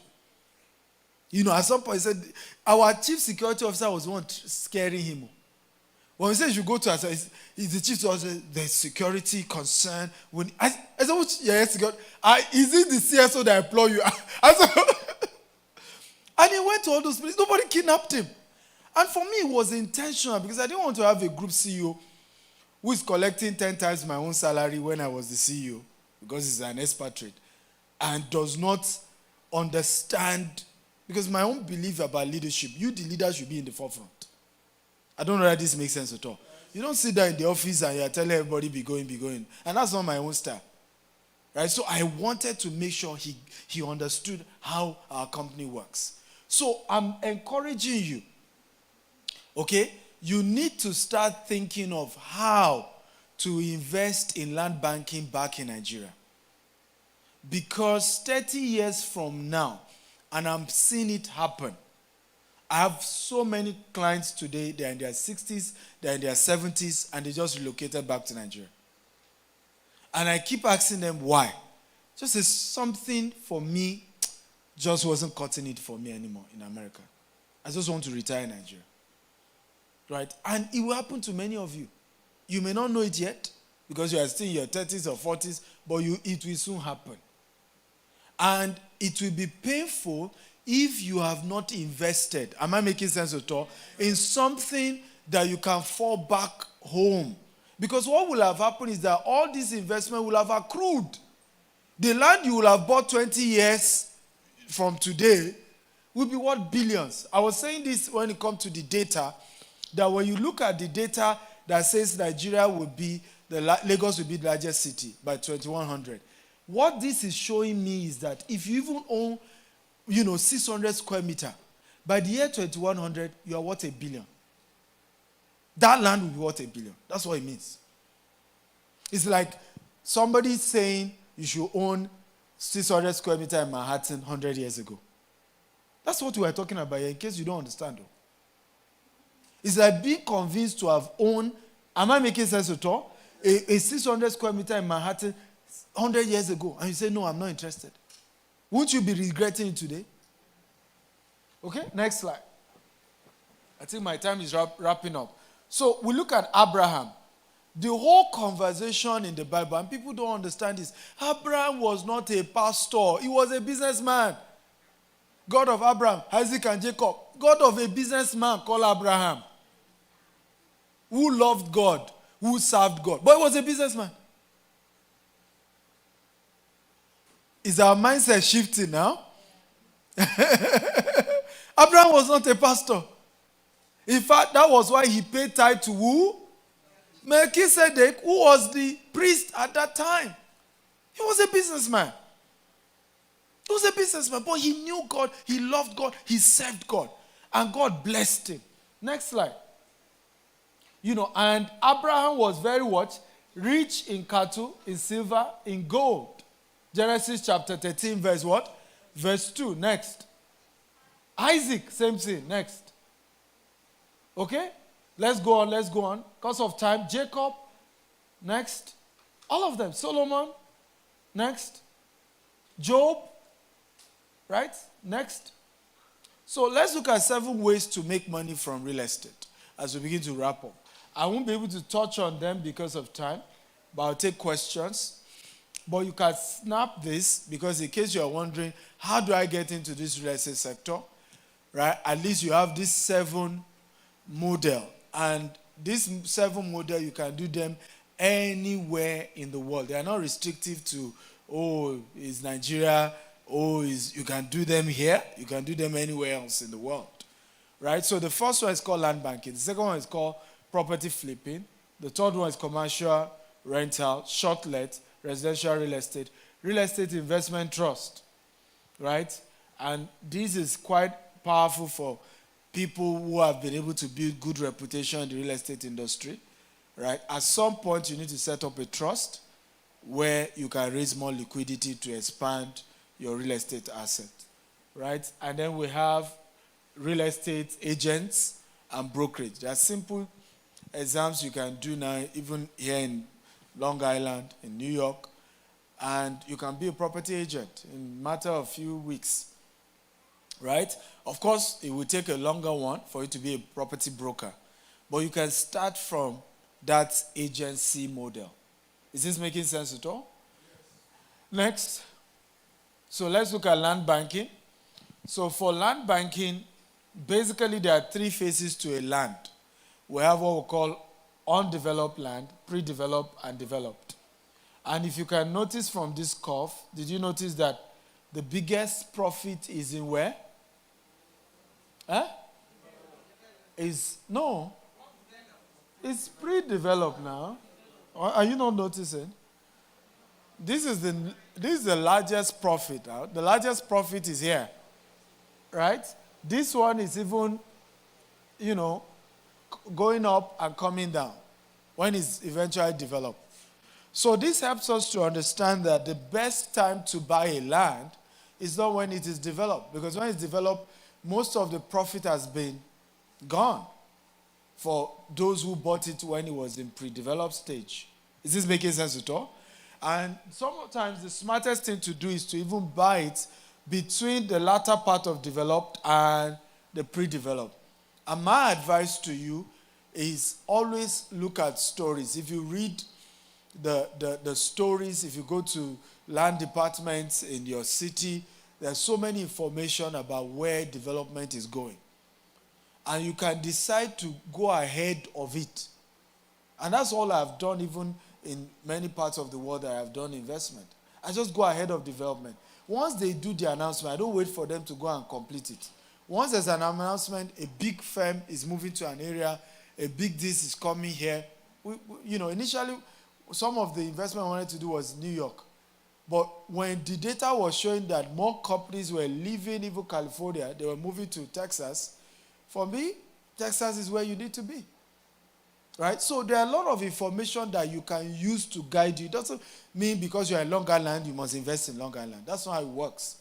At some point he said, our chief security officer was the one scaring him. When he said you should go to Asaba, the chief officer, there's security concern. I said, yes, is it the CSO that employ you? I said, and he went to all those places. Nobody kidnapped him. And for me, it was intentional because I didn't want to have a group CEO who is collecting 10 times my own salary when I was the CEO, because he's an expatriate, and does not understand, because my own belief about leadership, you, the leader, should be in the forefront. I don't know that this makes sense at all. You don't sit there in the office and you're telling everybody, be going. And that's not my own style. Right? So I wanted to make sure he understood how our company works. So I'm encouraging you, okay? You need to start thinking of how to invest in land banking back in Nigeria. Because 30 years from now, and I'm seeing it happen, I have so many clients today, they're in their 60s, they're in their 70s, and they just relocated back to Nigeria. And I keep asking them why. Just as something for me just wasn't cutting it for me anymore in America. I just want to retire in Nigeria. Right? And it will happen to many of you. You may not know it yet because you are still in your 30s or 40s, but it will soon happen. And it will be painful if you have not invested, am I making sense at all, in something that you can fall back home. Because what will have happened is that all this investment will have accrued. The land you will have bought 20 years from today will be worth billions. I was saying this when it comes to the data, that when you look at the data that says Nigeria will be, Lagos will be the largest city by 2100. What this is showing me is that if you even own, 600 square meter, by the year 2100, you are worth $1 billion. That land will be worth $1 billion. That's what it means. It's like somebody saying you should own 600 square meter in Manhattan 100 years ago. That's what we are talking about here, in case you don't understand. It's like being convinced to have owned, am I making sense at all? A 600 square meter in Manhattan 100 years ago. And you say, no, I'm not interested. Won't you be regretting it today? Okay, next slide. I think my time is wrapping up. So we look at Abraham. The whole conversation in the Bible, and people don't understand this. Abraham was not a pastor. He was a businessman. God of Abraham, Isaac, and Jacob. God of a businessman called Abraham. Who loved God, who served God. But he was a businessman. Is our mindset shifting now? Abraham was not a pastor. In fact, that was why he paid tithe to who? Melchizedek, who was the priest at that time. He was a businessman. He was a businessman, but he knew God, he loved God, he served God. And God blessed him. Next slide. And Abraham was very what? Rich in cattle, in silver, in gold. Genesis chapter 13, verse what? Verse 2. Next. Isaac, same thing. Next. Okay? Let's go on. Because of time. Jacob. Next. All of them. Solomon. Next. Job. Right? Next. So let's look at 7 ways to make money from real estate as we begin to wrap up. I won't be able to touch on them because of time, but I'll take questions. But you can snap this, because in case you're wondering, how do I get into this real estate sector? Right? At least you have this 7 model. And this 7 model, you can do them anywhere in the world. They are not restrictive to, is Nigeria, you can do them here. You can do them anywhere else in the world. Right? So the first one is called land banking. The second one is called property flipping. The third one is commercial rental, short let, residential real estate investment trust, right? And this is quite powerful for people who have been able to build good reputation in the real estate industry, right? At some point, you need to set up a trust where you can raise more liquidity to expand your real estate asset, right? And then we have real estate agents and brokerage. There are simple exams you can do now, even here in Long Island, in New York, and you can be a property agent in a matter of few weeks, right? Of course, it will take a longer one for you to be a property broker, but you can start from that agency model. Is this making sense at all? Yes. Next. So let's look at land banking. So for land banking, basically there are 3 phases to a land. We have what we call undeveloped land, pre-developed, and developed. And if you can notice from this curve, did you notice that the biggest profit is in where? It's pre-developed now. Are you not noticing? This is the largest profit. The largest profit is here, right? This one is even, going up and coming down when it's eventually developed. So this helps us to understand that the best time to buy a land is not when it is developed, because when it's developed, most of the profit has been gone for those who bought it when it was in pre-developed stage. Is this making sense at all? And sometimes the smartest thing to do is to even buy it between the latter part of developed and the pre-developed. And my advice to you is always look at stories. If you read the stories, if you go to land departments in your city, there's so many information about where development is going. And you can decide to go ahead of it. And that's all I've done even in many parts of the world that I've done investment. I just go ahead of development. Once they do the announcement, I don't wait for them to go and complete it. Once there's an announcement, a big firm is moving to an area, a big this is coming here. Initially, some of the investment I wanted to do was New York. But when the data was showing that more companies were leaving even California, they were moving to Texas, for me, Texas is where you need to be. Right? So there are a lot of information that you can use to guide you. It doesn't mean because you're in Long Island, you must invest in Long Island. That's not how it works.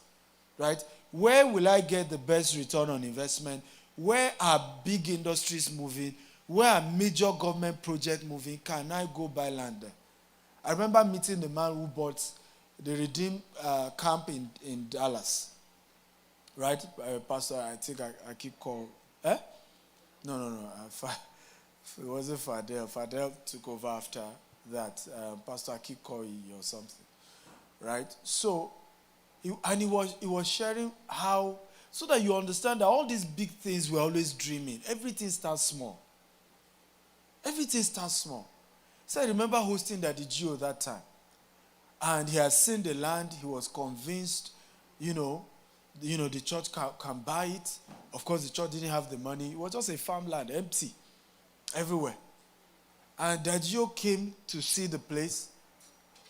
Right? Where will I get the best return on investment? Where are big industries moving? Where are major government projects moving? Can I go buy land there? I remember meeting the man who bought the Redeem camp in Dallas. Right? Pastor, I think I keep calling. Eh? No. It wasn't Fadel. Fadel took over after that. Pastor Akikoi or something. Right? So, he was sharing how, so that you understand that all these big things we're always dreaming. Everything starts small. Everything starts small. So I remember hosting the GO that time. And he had seen the land. He was convinced, the church can buy it. Of course, the church didn't have the money. It was just a farmland, empty, everywhere. And Dajio came to see the place.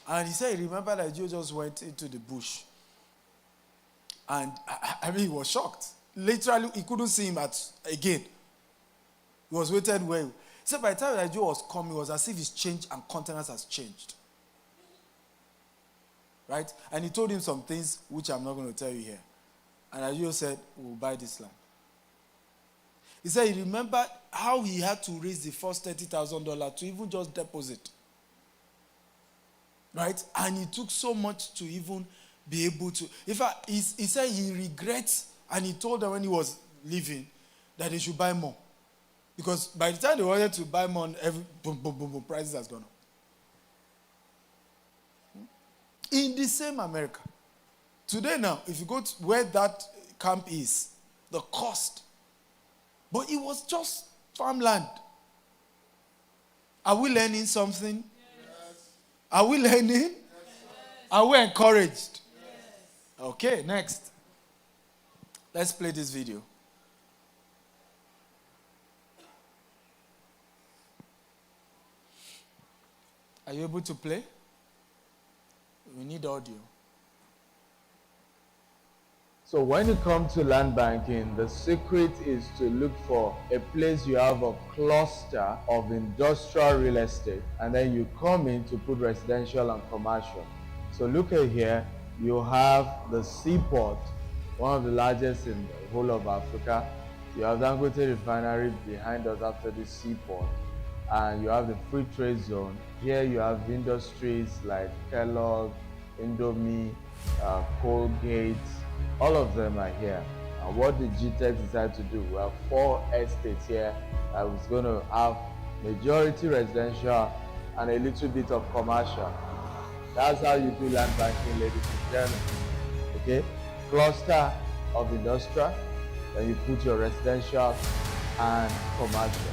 And he said he remembered that Dajio just went into the bush. And he was shocked. Literally, he couldn't see him again. He was waiting well. He said by the time Dajio was coming, it was as if his change and countenance has changed. Right? And he told him some things which I'm not going to tell you here. And Dajio said, we'll buy this land. He said he remembered how he had to raise the first $30,000 to even just deposit. Right? And it took so much to even be able to. In fact, he said he regrets, and he told them when he was leaving that they should buy more. Because by the time they wanted to buy more, boom, prices has gone up. In the same America. Today now, if you go to where that camp is, the cost. But it was just farmland. Are we learning something? Yes. Are we learning? Yes. Are we encouraged? Yes. Okay, next. Let's play this video. Are you able to play? We need audio. So when you come to land banking, the secret is to look for a place you have a cluster of industrial real estate, and then you come in to put residential and commercial. So look at here, you have the seaport, one of the largest in the whole of Africa. You have Dangote refinery behind us after the seaport, and you have the free trade zone. Here you have industries like Kellogg, Indomie, Colgate. All of them are here. And what did GTEC decide to do? We have 4 estates here that was going to have majority residential and a little bit of commercial. That's how you do land banking, ladies and gentlemen. Okay? Cluster of industrial, then you put your residential and commercial.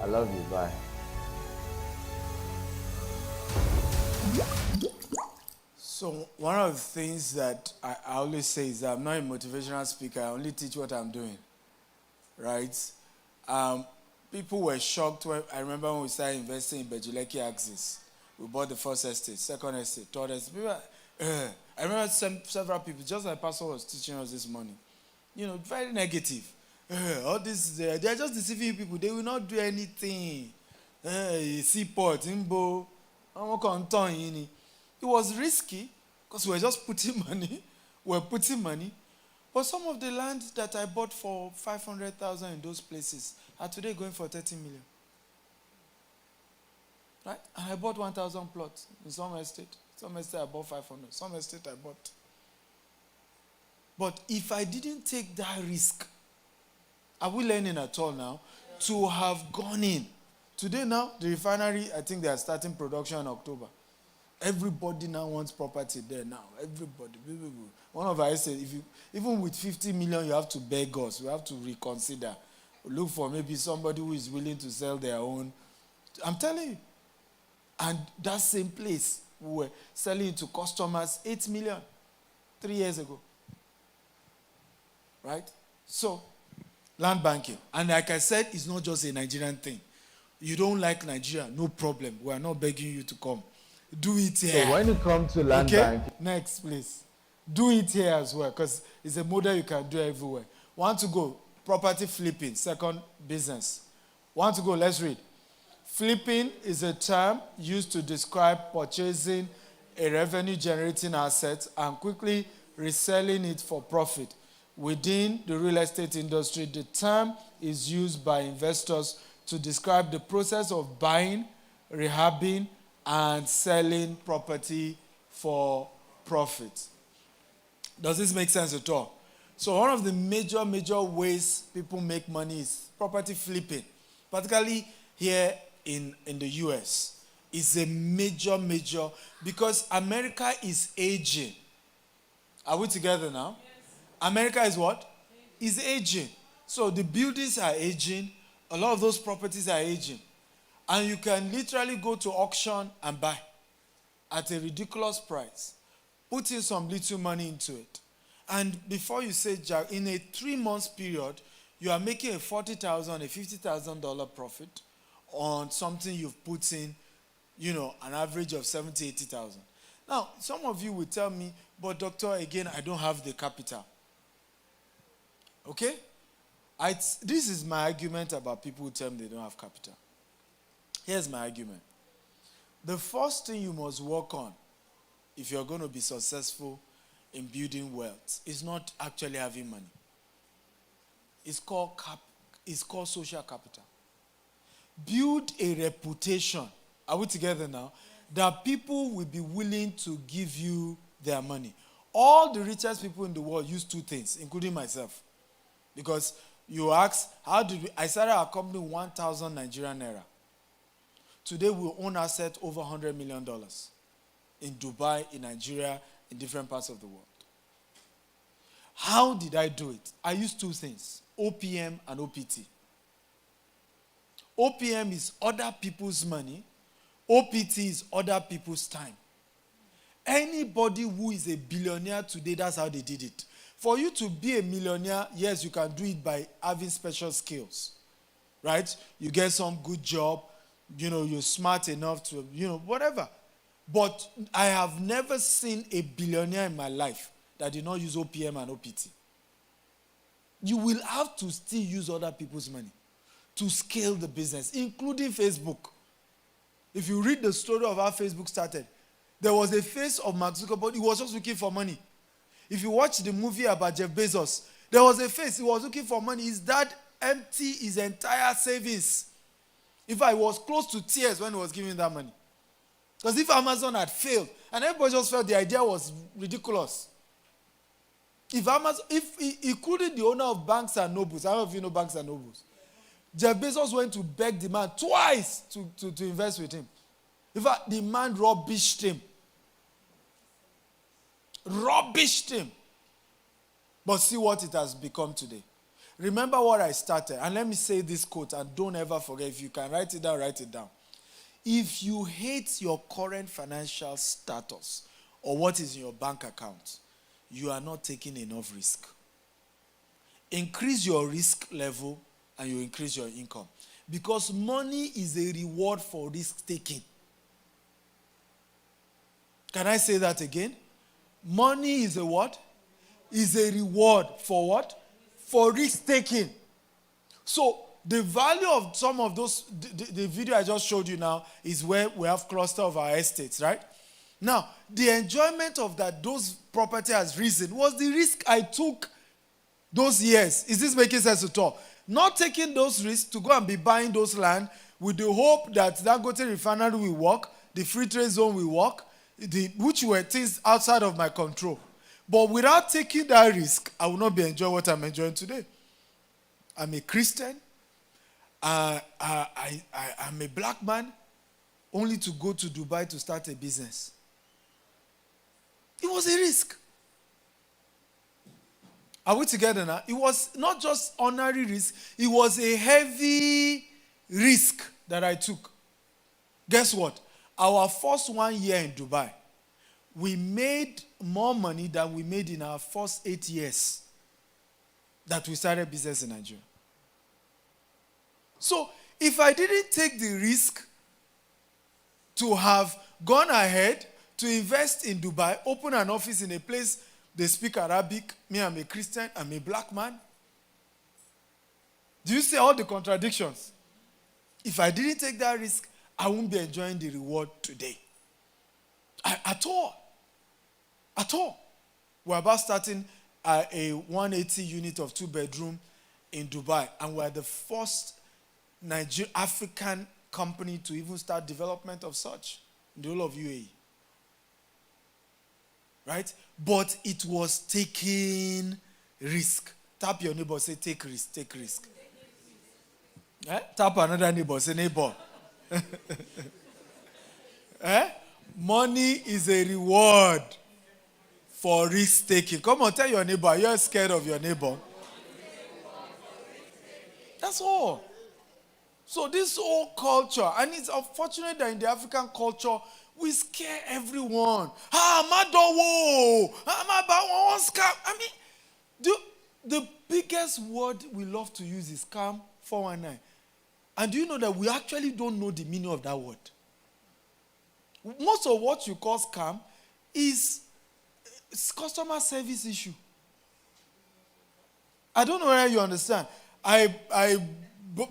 I love you. Bye. So one of the things that I always say is that I'm not a motivational speaker. I only teach what I'm doing, right? People were shocked when I remember when we started investing in Bejuleki Axis. We bought the first estate, second estate, third estate. I remember several people, just like Pastor was teaching us this morning, very negative. All this, they're just deceiving people. They will not do anything. Seaport, Imbo, it was risky because we were just putting money. But some of the land that I bought for 500,000 in those places are today going for 30 million. Right? And I bought 1,000 plots in some estate. Some estate I bought 500. Some estate I bought. But if I didn't take that risk, are we learning at all now? Yes. To have gone in Today now, the refinery, I think they are starting production in October. Everybody now wants property there now. Everybody. One of us said, even with 50 million, you have to beg us. We have to reconsider. Look for maybe somebody who is willing to sell their own. I'm telling you. And that same place, we were selling it to customers 8 million 3 years ago. Right? So, land banking. And like I said, it's not just a Nigerian thing. You don't like Nigeria, no problem. We are not begging you to come. Do it here. So when it comes to land banking. Next, please. Do it here as well, because it's a model you can do everywhere. Want to go? Property flipping, second business. Want to go? Let's read. Flipping is a term used to describe purchasing a revenue-generating asset and quickly reselling it for profit. Within the real estate industry, the term is used by investors to describe the process of buying, rehabbing, and selling property for profit. Does this make sense at all? So one of the major ways people make money is property flipping, particularly here in the US. It's a major, because America is aging. Are we together now? Yes. America is what? Is aging. So the buildings are aging. A lot of those properties are aging. And you can literally go to auction and buy at a ridiculous price. Put in some little money into it. And before you say, Jack, in a 3 months period, you are making a $40,000, a $50,000 profit on something you've put in, an average of $70,000, $80,000. Now, some of you will tell me, but doctor, again, I don't have the capital. Okay? This is my argument about people who tell me they don't have capital. Here's my argument. The first thing you must work on if you're going to be successful in building wealth is not actually having money. It's called social capital. Build a reputation. Are we together now? That people will be willing to give you their money. All the richest people in the world use 2 things, including myself. Because you ask, I started our company 1,000 Nigerian naira. Today we own assets over $100 million in Dubai, in Nigeria, in different parts of the world. How did I do it? I used 2 things, OPM and OPT. OPM is other people's money. OPT is other people's time. Anybody who is a billionaire today, that's how they did it. For you to be a millionaire, yes, you can do it by having special skills, right? You get some good job, you're smart enough to, whatever. But I have never seen a billionaire in my life that did not use OPM and OPT. You will have to still use other people's money to scale the business, including Facebook. If you read the story of how Facebook started, there was a phase of Mark Zuckerberg, he was just looking for money. If you watch the movie about Jeff Bezos, there was a phase, he was looking for money. His dad emptied his entire savings. In fact, he was close to tears when he was giving that money. Because if Amazon had failed, and everybody just felt the idea was ridiculous. Including the owner of Banks and Nobles, I don't know if you know Banks and Nobles, Jeff Bezos went to beg the man twice to invest with him. In fact, the man rubbished him. But see what it has become today. Remember what I started. And let me say this quote, and don't ever forget. If you can write it down, write it down. If you hate your current financial status or what is in your bank account, you are not taking enough risk. Increase your risk level and you increase your income. Because money is a reward for risk taking. Can I say that again? Money is a what? Is a reward for what? For risk taking. So the value of some of those, the video I just showed you now is where we have cluster of our estates, right? Now, the enjoyment of that, those property has risen, was the risk I took those years. Is this making sense at all? Not taking those risks to go and be buying those land with the hope that Dangote refinery will work, the free trade zone will work, which were things outside of my control. But without taking that risk, I will not be enjoying what I'm enjoying today. I'm a Christian. I'm a black man only to go to Dubai to start a business. It was a risk. Are we together now? It was not just ordinary risk. It was a heavy risk that I took. Guess what? Our first 1 year in Dubai, we made more money than we made in our first 8 years that we started business in Nigeria. So, if I didn't take the risk to have gone ahead to invest in Dubai, open an office in a place they speak Arabic, me, I'm a Christian, I'm a black man. Do you see all the contradictions? If I didn't take that risk, I won't be enjoying the reward today. At all. At all. We're about starting a 180 unit of 2-bedroom in Dubai, and we're the first African company to even start development of such in the whole of UAE. Right? But it was taking risk. Tap your neighbor, say, take risk, take risk. Tap another neighbor, say, neighbor. Money is a reward for risk taking. Come on, tell your neighbor, you're scared of your neighbor. That's all. So this whole culture, and it's unfortunate that in the African culture, we scare everyone. I mean, the biggest word we love to use is scam 419. And do you know that we actually don't know the meaning of that word? Most of what you call scam is customer service issue. I don't know whether you understand. I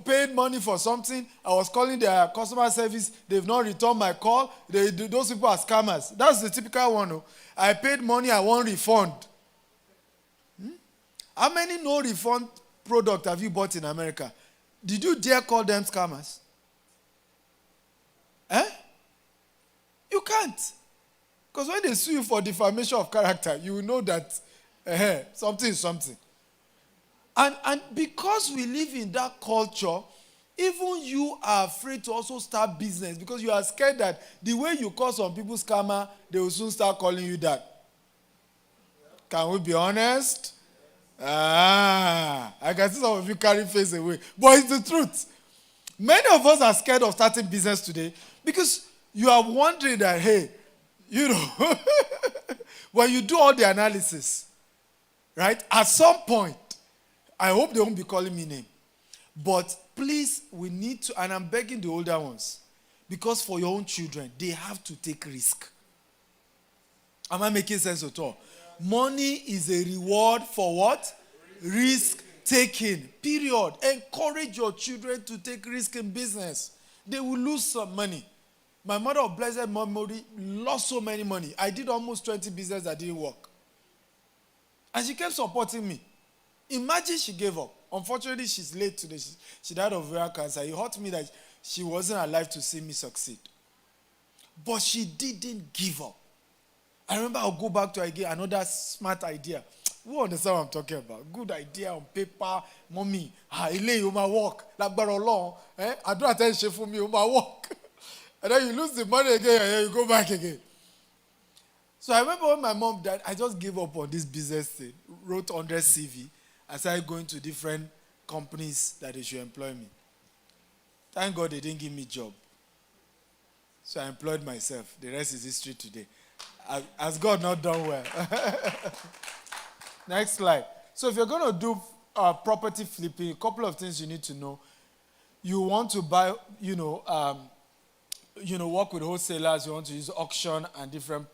paid money for something. I was calling their customer service. They've not returned my call. Those people are scammers. That's the typical one. Oh. I paid money. I want refund. How many no refund products have you bought in America? Did you dare call them scammers? You can't. Because when they sue you for defamation of character, you will know that something is something. And because we live in that culture, even you are afraid to also start business because you are scared that the way you call some people scammer, they will soon start calling you that. Can we be honest? I can see some of you carry face away. But it's the truth. Many of us are scared of starting business today because you are wondering that, hey, you know, when you do all the analysis, right, at some point, I hope they won't be calling me name. But please, we need to, and I'm begging the older ones, because for your own children, they have to take risk. Am I making sense at all? Yeah. Money is a reward for what? Risk taking. Period. Encourage your children to take risk in business. They will lose some money. My mother of blessed memory lost so many money. I did almost 20 businesses that didn't work. And she kept supporting me. Imagine she gave up. Unfortunately, she's late today. She died of ovarian cancer. It hurt me that she wasn't alive to see me succeed. But she didn't give up. I remember I'll go back to her again, another smart idea. Who understand what I'm talking about? Good idea on paper. Mommy, you might work. Like Barolon, I don't attention for me, you might work. And then you lose the money again, and you go back again. So I remember when my mom died, I just gave up on this business thing. Wrote 100 CV. I started going to different companies that they should employ me. Thank God they didn't give me a job. So I employed myself. The rest is history today. Has God not done well? Next slide. So if you're going to do property flipping, a couple of things you need to know. You want to buy, work with wholesalers. You want to use auction and different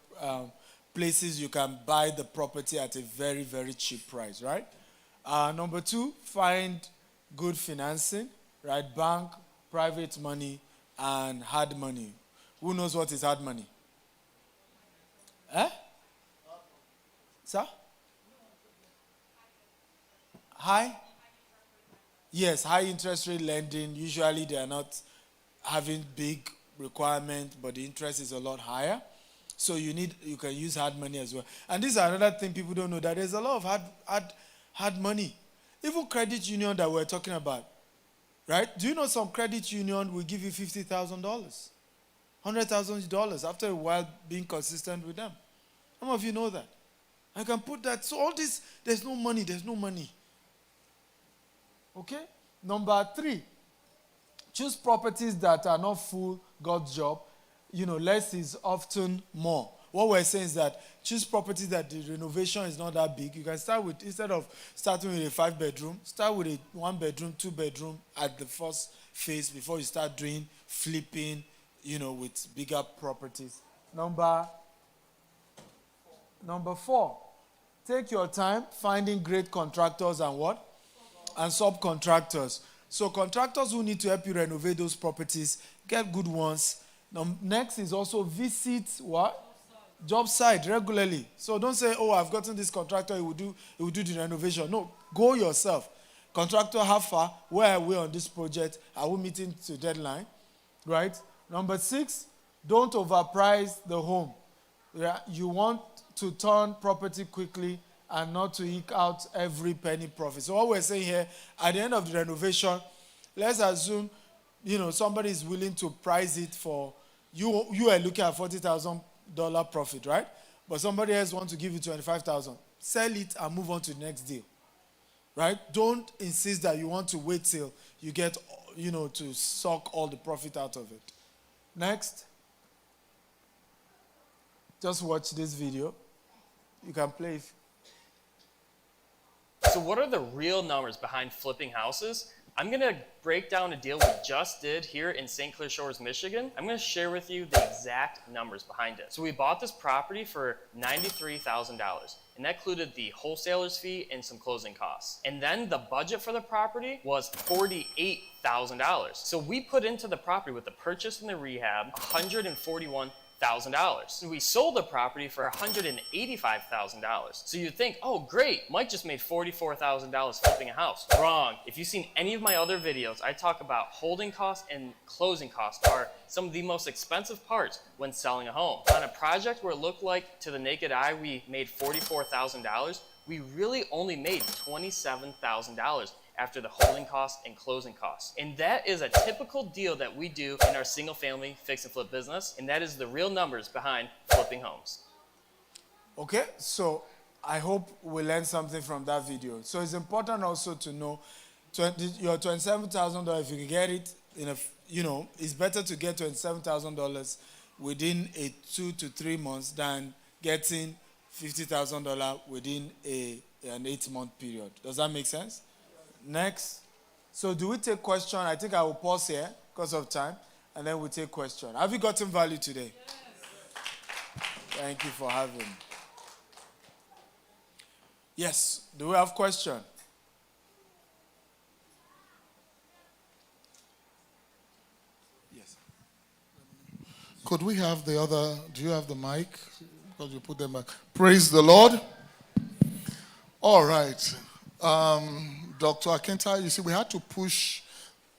places you can buy the property at a very, very cheap price, right? Number 2, find good financing, right? Bank, private money, and hard money. Who knows what is hard money? Sir? High? Yes, high interest rate lending. Usually they are not having big requirements, but the interest is a lot higher. So you can use hard money as well. And this is another thing people don't know, that there's a lot of hard money. Even credit union that we're talking about. Right? Do you know some credit union will give you $50,000, $100,000 after a while being consistent with them? Some of you know that. I can put that. So all this, there's no money. Okay? Number 3, choose properties that are not full God's job. Less is often more. What we're saying is that choose properties that the renovation is not that big. You can start with, instead of starting with a 5-bedroom, start with a 1-bedroom, 2-bedroom at the first phase before you start doing flipping, with bigger properties. Number 4, take your time finding great contractors and what? And subcontractors. So contractors who need to help you renovate those properties, get good ones. Next is also visit what? Job site regularly. So don't say, oh, I've gotten this contractor, he will do the renovation. No, go yourself. Contractor, how far? Where are we on this project? Are we meeting to deadline? Right? Number 6, don't overprice the home. You want to turn property quickly and not to eke out every penny profit. So what we're saying here, at the end of the renovation, let's assume, somebody is willing to price it for, you are looking at $40,000 profit, right? But somebody else wants to give you $25,000. Sell it and move on to the next deal, right? Don't insist that you want to wait till you get, to suck all the profit out of it. Next. Just watch this video. You can play if. So what are the real numbers behind flipping houses? I'm going to break down a deal we just did here in St. Clair Shores, Michigan. I'm going to share with you the exact numbers behind it. So we bought this property for $93,000, and that included the wholesaler's fee and some closing costs. And then the budget for the property was $48,000. So we put into the property with the purchase and the rehab $141,000. We sold the property for $185,000. So you'd think, oh great, Mike just made $44,000 flipping a house. Wrong. If you've seen any of my other videos, I talk about holding costs and closing costs are some of the most expensive parts when selling a home. On a project where it looked like to the naked eye we made $44,000, we really only made $27,000 after the holding costs and closing costs. And that is a typical deal that we do in our single family fix and flip business, and that is the real numbers behind flipping homes. Okay, so I hope we learned something from that video. So it's important also to know your $27,000, if you can get it it's better to get $27,000 within a 2 to 3 months than getting $50,000 within an 8-month period. Does that make sense? Next. So do we take question? I think I will pause here because of time, and then we'll take question. Have you gotten value today? Yes. Thank you for having. Yes. Do we have question? Yes. Could we have the other? Do you have the mic? Because you put them back. Praise the Lord. All right. Dr. Akintayo, you see, we had to push.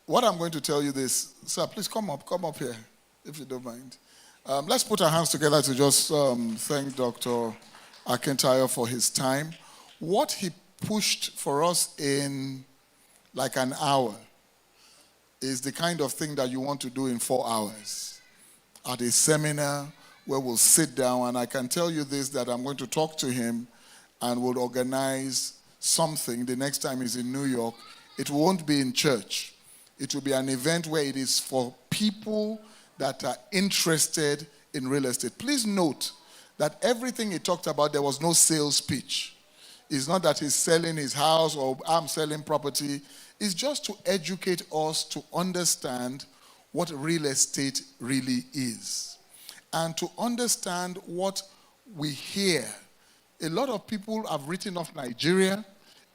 What I'm going to tell you this. Sir, please come up here, if you don't mind. Let's put our hands together to just thank Dr. Akintayo for his time. What he pushed for us in like an hour is the kind of thing that you want to do in 4 hours at a seminar where we'll sit down, and I can tell you this, that I'm going to talk to him and we'll organize something the next time he's in New York. It won't be in church. It will be an event where it is for people that are interested in real estate. Please note that everything he talked about, there was no sales pitch. It's not that he's selling his house or I'm selling property. It's just to educate us to understand what real estate really is and to understand what we hear. A lot of people have written off Nigeria.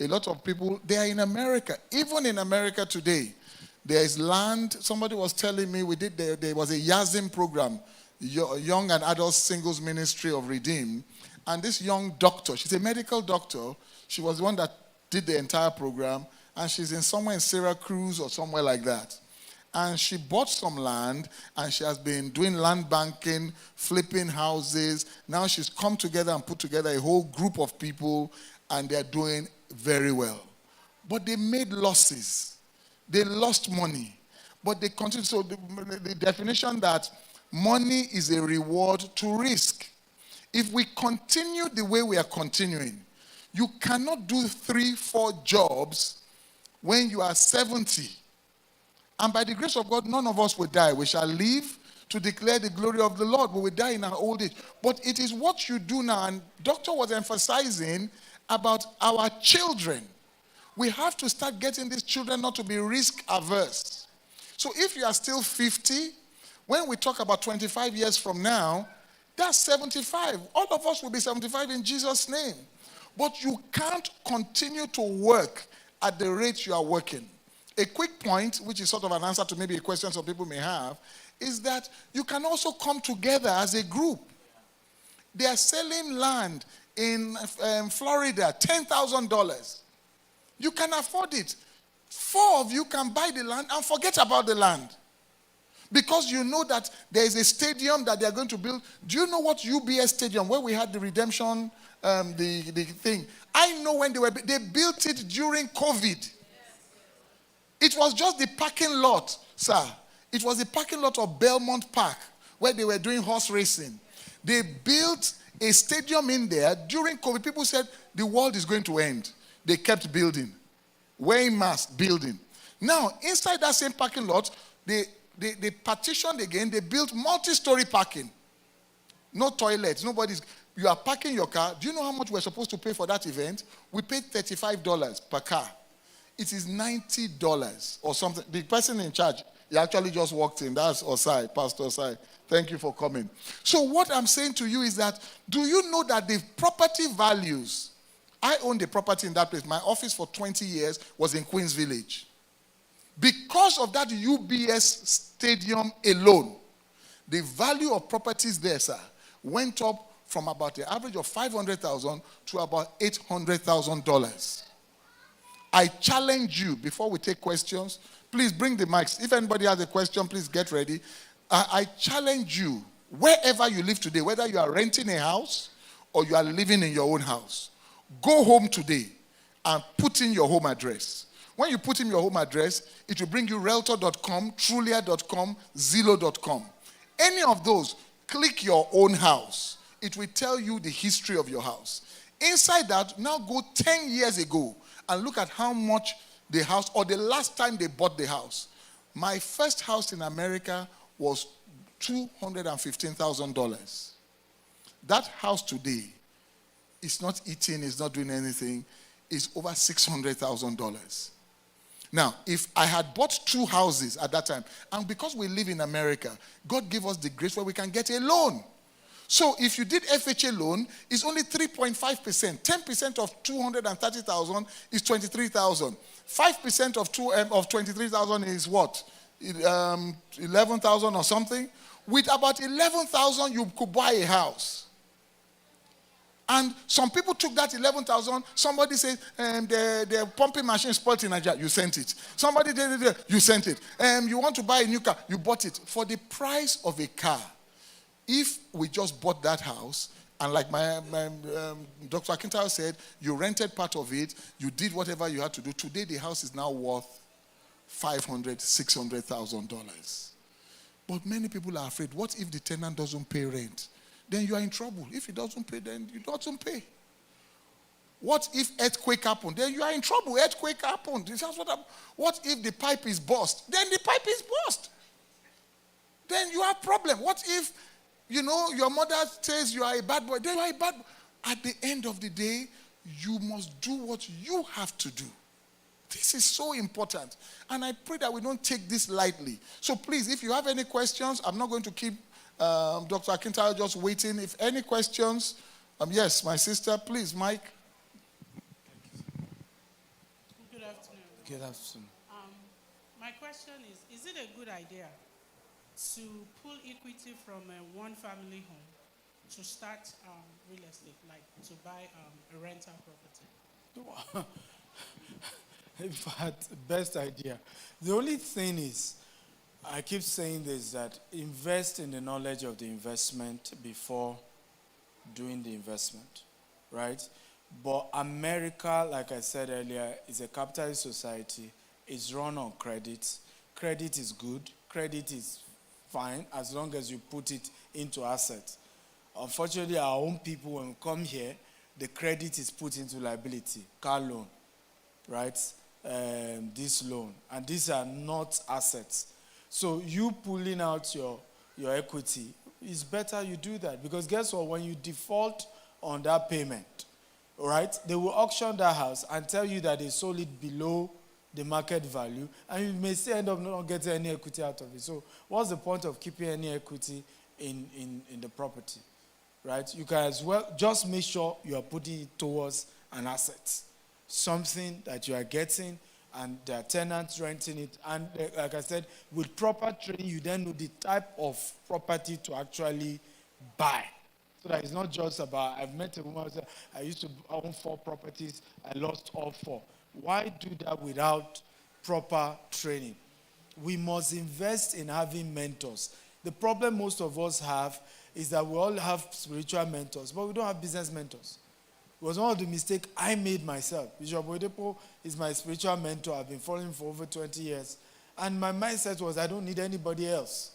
A lot of people, they are in America. Even in America today, there is land. Somebody was telling me there was a YASM program, Young and Adult Singles Ministry of Redeem. And this young doctor, she's a medical doctor. She was the one that did the entire program. And she's somewhere in Syracuse or somewhere like that. And she bought some land, and she has been doing land banking, flipping houses. Now she's come together and put together a whole group of people, and they're doing very well. But they made losses. They lost money. But they continue. So the definition that money is a reward to risk. If we continue the way we are continuing, you cannot do 3-4 jobs when you are 70. And by the grace of God, none of us will die. We shall live to declare the glory of the Lord. We will die in our old age. But it is what you do now. And Doctor was emphasizing about our children. We have to start getting these children not to be risk averse. So if you are still 50, when we talk about 25 years from now, that's 75. All of us will be 75 in Jesus' name. But you can't continue to work at the rate you are working. A quick point, which is sort of an answer to maybe a question some people may have, is that you can also come together as a group. They are selling land in Florida, $10,000. You can afford it. 4 of you can buy the land and forget about the land. Because you know that there is a stadium that they are going to build. Do you know what UBS Stadium, where we had the redemption, the thing? I know when they built it during COVID. It was just the parking lot, sir. It was the parking lot of Belmont Park where they were doing horse racing. They built a stadium in there during COVID. People said the world is going to end. They kept building. Wearing masks, building. Now, inside that same parking lot, they partitioned again. They built multi-story parking. No toilets. You are parking your car. Do you know how much we're supposed to pay for that event? We paid $35 per car. It is $90 or something. The person in charge, he actually just walked in. That's Osai, Pastor Osai. Thank you for coming. So what I'm saying to you is that, do you know that the property values, I owned a property in that place. My office for 20 years was in Queens Village. Because of that UBS stadium alone, the value of properties there, sir, went up from about the average of $500,000 to about $800,000. I challenge you, before we take questions, please bring the mics. If anybody has a question, please get ready. I challenge you, wherever you live today, whether you are renting a house or you are living in your own house, go home today and put in your home address. When you put in your home address, it will bring you realtor.com, trulia.com, zillow.com. Any of those, click your own house. It will tell you the history of your house. Inside that, now go 10 years ago and look at how much the house, or the last time they bought the house. My first house in America was $215,000. That house today is not eating, is not doing anything, is over $600,000. Now, if I had bought 2 houses at that time, and because we live in America, God gave us the grace where we can get a loan. So if you did FHA loan, it's only 3.5%. 10% of 230,000 is 23,000. 5% of 23,000 is what? 11,000 or something. With about 11,000, you could buy a house. And some people took that 11,000. Somebody said, the pumping machine spoiled in Nigeria. You sent it. Somebody did, you sent it. You want to buy a new car. You bought it. For the price of a car. If we just bought that house, and like my Dr. Akintayo said, you rented part of it, you did whatever you had to do. Today, the house is now worth $500,000, $600,000. But many people are afraid. What if the tenant doesn't pay rent? Then you are in trouble. If he doesn't pay, then he doesn't pay. What if earthquake happened? Then you are in trouble. Earthquake happened. This is what if the pipe is burst? Then the pipe is burst. Then you have problem. What if, your mother says you are a bad boy? Then you are a bad boy. At the end of the day, you must do what you have to do. This is so important. And I pray that we don't take this lightly. So please, if you have any questions, I'm not going to keep Dr. Akintayo just waiting. If any questions, yes, my sister, please, Mike. Good afternoon. Good afternoon. My question is it a good idea to pull equity from one family home to start real estate, like to buy a rental property? In fact, best idea. The only thing is, I keep saying this, that invest in the knowledge of the investment before doing the investment, right? But America, like I said earlier, is a capitalist society. is run on credit. Credit is good. Credit is fine as long as you put it into assets. Unfortunately, our own people, when we come here, the credit is put into liability, car loan, right? This loan. And these are not assets. So you pulling out your equity, it's better you do that. Because guess what? When you default on that payment, all right, they will auction that house and tell you that they sold it below the market value, and you may still end up not getting any equity out of it. So what's the point of keeping any equity in the property, right? You can as well just make sure you are putting it towards an asset, something that you are getting, and there are tenants renting it. And like I said, with proper training, you then know the type of property to actually buy. So that it's not just about, I've met a woman who said, I used to own 4 properties, I lost all 4. Why do that without proper training? We must invest in having mentors. The problem most of us have is that we all have spiritual mentors, but we don't have business mentors. It was one of the mistakes I made myself. Bishop Oyedepo is my spiritual mentor. I've been following him for over 20 years. And my mindset was I don't need anybody else.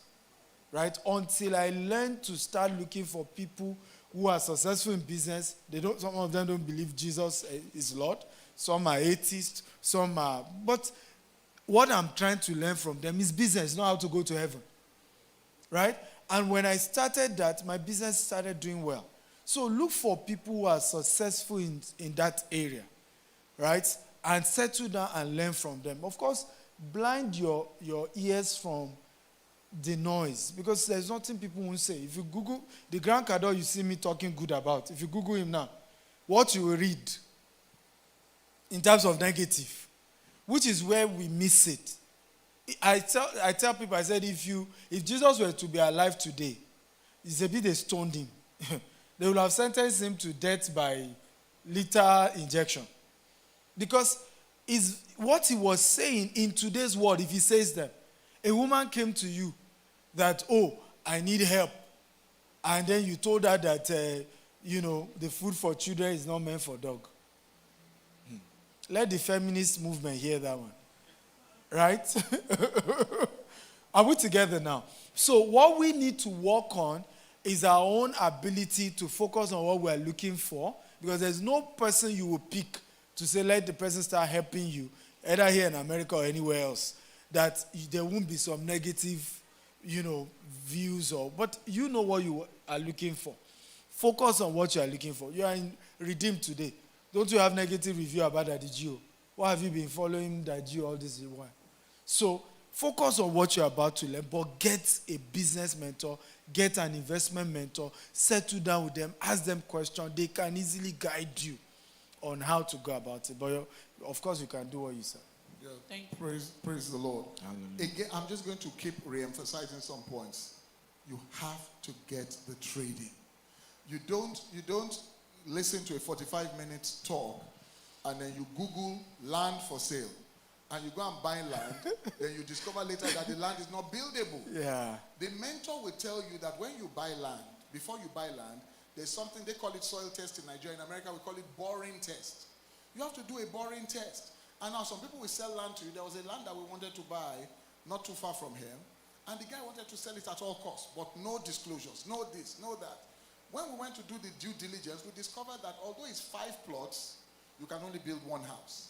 Right? Until I learned to start looking for people who are successful in business. Some of them don't believe Jesus is Lord. Some are atheists. Some are. But what I'm trying to learn from them is business, not how to go to heaven. Right? And when I started that, my business started doing well. So look for people who are successful in that area, right? And settle down and learn from them. Of course, blind your ears from the noise, because there's nothing people won't say. If you Google the Grand Cador you see me talking good about, if you Google him now, what you will read in terms of negative, which is where we miss it. I tell people, I said, if Jesus were to be alive today, it's a bit they stoned him. They would have sentenced him to death by lethal injection. Because what he was saying in today's world, if he says that, a woman came to you that, oh, I need help. And then you told her that, the food for children is not meant for dog. Let the feminist movement hear that one. Right? Are we together now? So what we need to work on is our own ability to focus on what we are looking for, because there's no person you will pick to say, let the person start helping you, either here in America or anywhere else, that there won't be some negative, views but you know what you are looking for. Focus on what you are looking for. You are in Redeem today. Don't you have negative review about Daddy Gio? Why have you been following Daddy Gio all this while? So focus on what you're about to learn, but get a business mentor, get an investment mentor, settle down with them, ask them questions. They can easily guide you on how to go about it. But of course, you can do what you said. Yeah. Thank you. Praise the Lord. Again, I'm just going to keep re-emphasizing some points. You have to get the trading. You don't listen to a 45-minute talk and then you Google land for sale. And you go and buy land, then you discover later that the land is not buildable. Yeah. The mentor will tell you that when you buy land, before you buy land, there's something, they call it soil test in Nigeria. In America, we call it boring test. You have to do a boring test. And now some people will sell land to you. There was a land that we wanted to buy not too far from here. And the guy wanted to sell it at all costs, but no disclosures, no this, no that. When we went to do the due diligence, we discovered that although it's 5 plots, you can only build 1 house.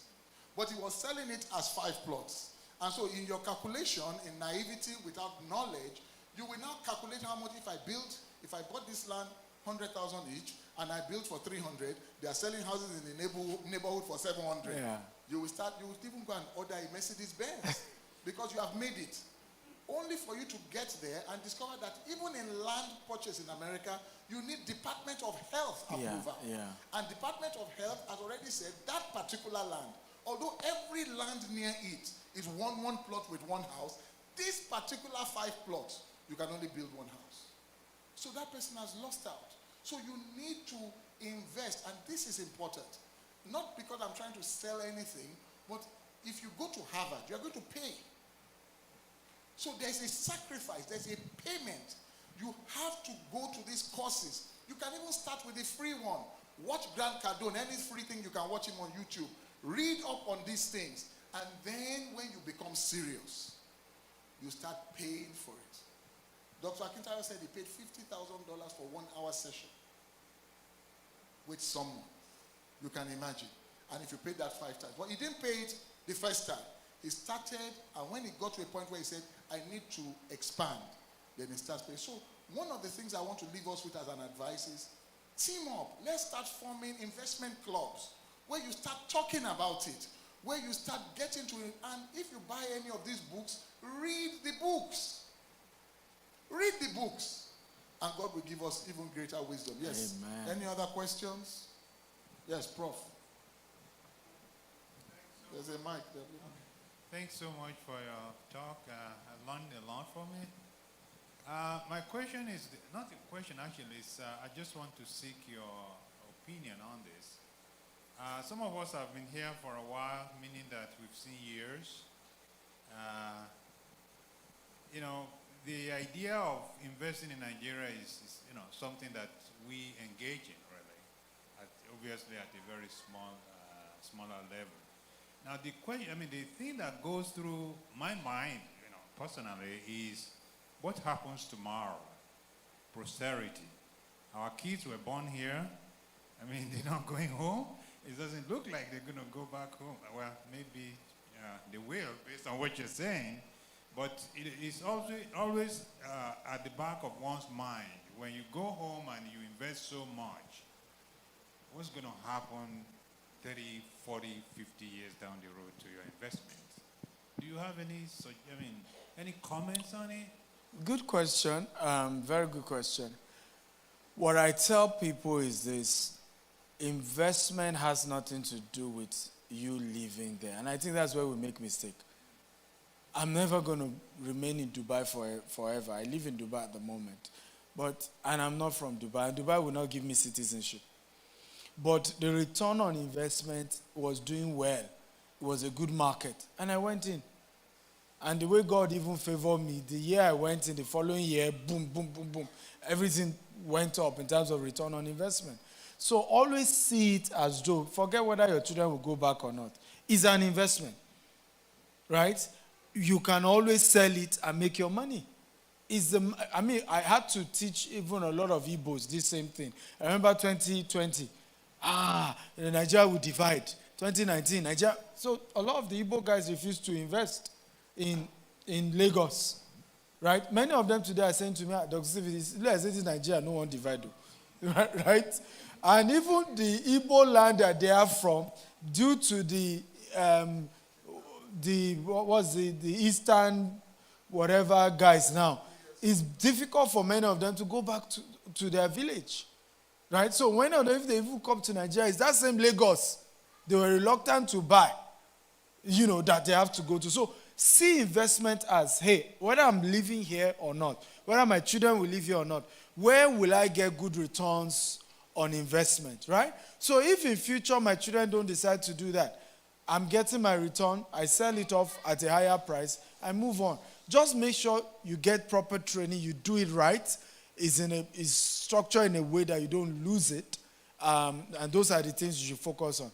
But he was selling it as 5 plots. And so in your calculation, in naivety, without knowledge, you will now calculate how much if I bought this land, 100,000 each, and I built for 300, they are selling houses in the neighborhood for 700. Yeah. You will even go and order a Mercedes-Benz because you have made it. Only for you to get there and discover that even in land purchase in America, you need Department of Health approval. Yeah. And Department of Health has already said that particular land, although every land near it is one plot with 1 house, this particular 5 plots, you can only build 1 house. So that person has lost out. So you need to invest, and this is important. Not because I'm trying to sell anything, but if you go to Harvard, you're going to pay. So there's a sacrifice, there's a payment. You have to go to these courses. You can even start with a free one. Watch Grant Cardone, any free thing you can watch him on YouTube. Read up on these things. And then when you become serious, you start paying for it. Dr. Akintayo said he paid $50,000 for 1 hour session with someone. You can imagine. And if you paid that 5 times. But he didn't pay it the first time. He started, and when he got to a point where he said, I need to expand, then he starts paying. So one of the things I want to leave us with as an advice is, team up. Let's start forming investment clubs where you start talking about it, where you start getting to it. And if you buy any of these books, read the books. Read the books. And God will give us even greater wisdom. Yes. Amen. Any other questions? Yes, Prof. There's a mic there. Thanks so much for your talk. I learned a lot from it. My question is, not a question actually, is I just want to seek your opinion on this. Some of us have been here for a while, meaning that we've seen years. The idea of investing in Nigeria is something that we engage in really, obviously at a very smaller level. Now the question, the thing that goes through my mind, personally, is what happens tomorrow? Posterity. Our kids were born here. They're not going home. It doesn't look like they're going to go back home. Well, maybe they will, based on what you're saying. But it is always at the back of one's mind. When you go home and you invest so much, what's going to happen 30, 40, 50 years down the road to your investment? Do you have any comments on it? Good question. Very good question. What I tell people is this: investment has nothing to do with you living there. And I think that's where we make mistake. I'm never going to remain in Dubai forever. I live in Dubai at the moment. And I'm not from Dubai. And Dubai will not give me citizenship. But the return on investment was doing well. It was a good market. And I went in. And the way God even favored me, the year I went in, the following year, boom, boom, boom, boom. Everything went up in terms of return on investment. So always see it as though, forget whether your children will go back or not. It's an investment. Right? You can always sell it and make your money. I had to teach even a lot of Igbos this same thing. I remember 2020. Nigeria will divide. 2019, Nigeria. So a lot of the Igbo guys refused to invest in Lagos. Right? Many of them today are saying to me, Dr. Stephen, let's say this Nigeria, no one divide. Right? And even the Igbo land that they are from, due to the eastern whatever guys now, it's difficult for many of them to go back to their village. Right? So when if they even come to Nigeria, it's that same Lagos they were reluctant to buy, that they have to go to. So see investment as, hey, whether I'm living here or not, whether my children will live here or not, where will I get good returns on investment, right? So if in future my children don't decide to do that, I'm getting my return, I sell it off at a higher price, I move on. Just make sure you get proper training, you do it right, is structured in a way that you don't lose it, and those are the things you should focus on.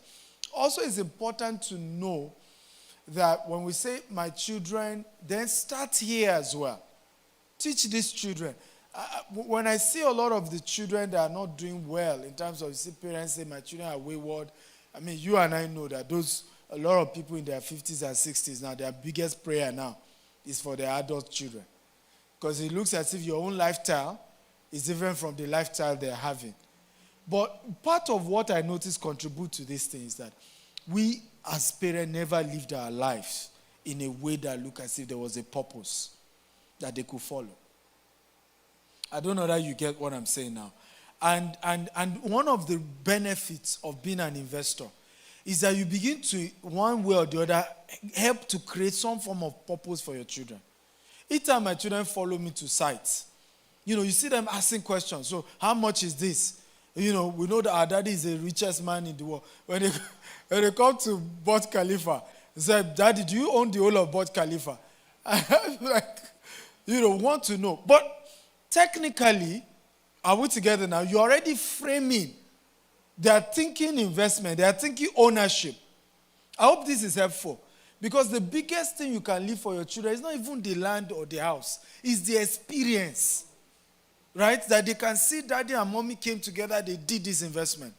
Also, it's important to know that when we say my children, then start here as well. Teach these children. When I see a lot of the children that are not doing well in terms of parents say my children are wayward, you and I know that a lot of people in their 50s and 60s now, their biggest prayer now is for their adult children. Because it looks as if your own lifestyle is different from the lifestyle they're having. But part of what I notice contribute to this thing is that we as parents never lived our lives in a way that looked as if there was a purpose that they could follow. I don't know that you get what I'm saying now. And one of the benefits of being an investor is that you begin to, one way or the other, help to create some form of purpose for your children. Each time my children follow me to sites, you see them asking questions. So, how much is this? We know that our daddy is the richest man in the world. When they come to Burj Khalifa, they say, Daddy, do you own the whole of Burj Khalifa? Want to know. But technically, are we together now? You're already framing. They are thinking investment. They are thinking ownership. I hope this is helpful. Because the biggest thing you can leave for your children is not even the land or the house. It's the experience. Right? That they can see daddy and mommy came together, they did this investment.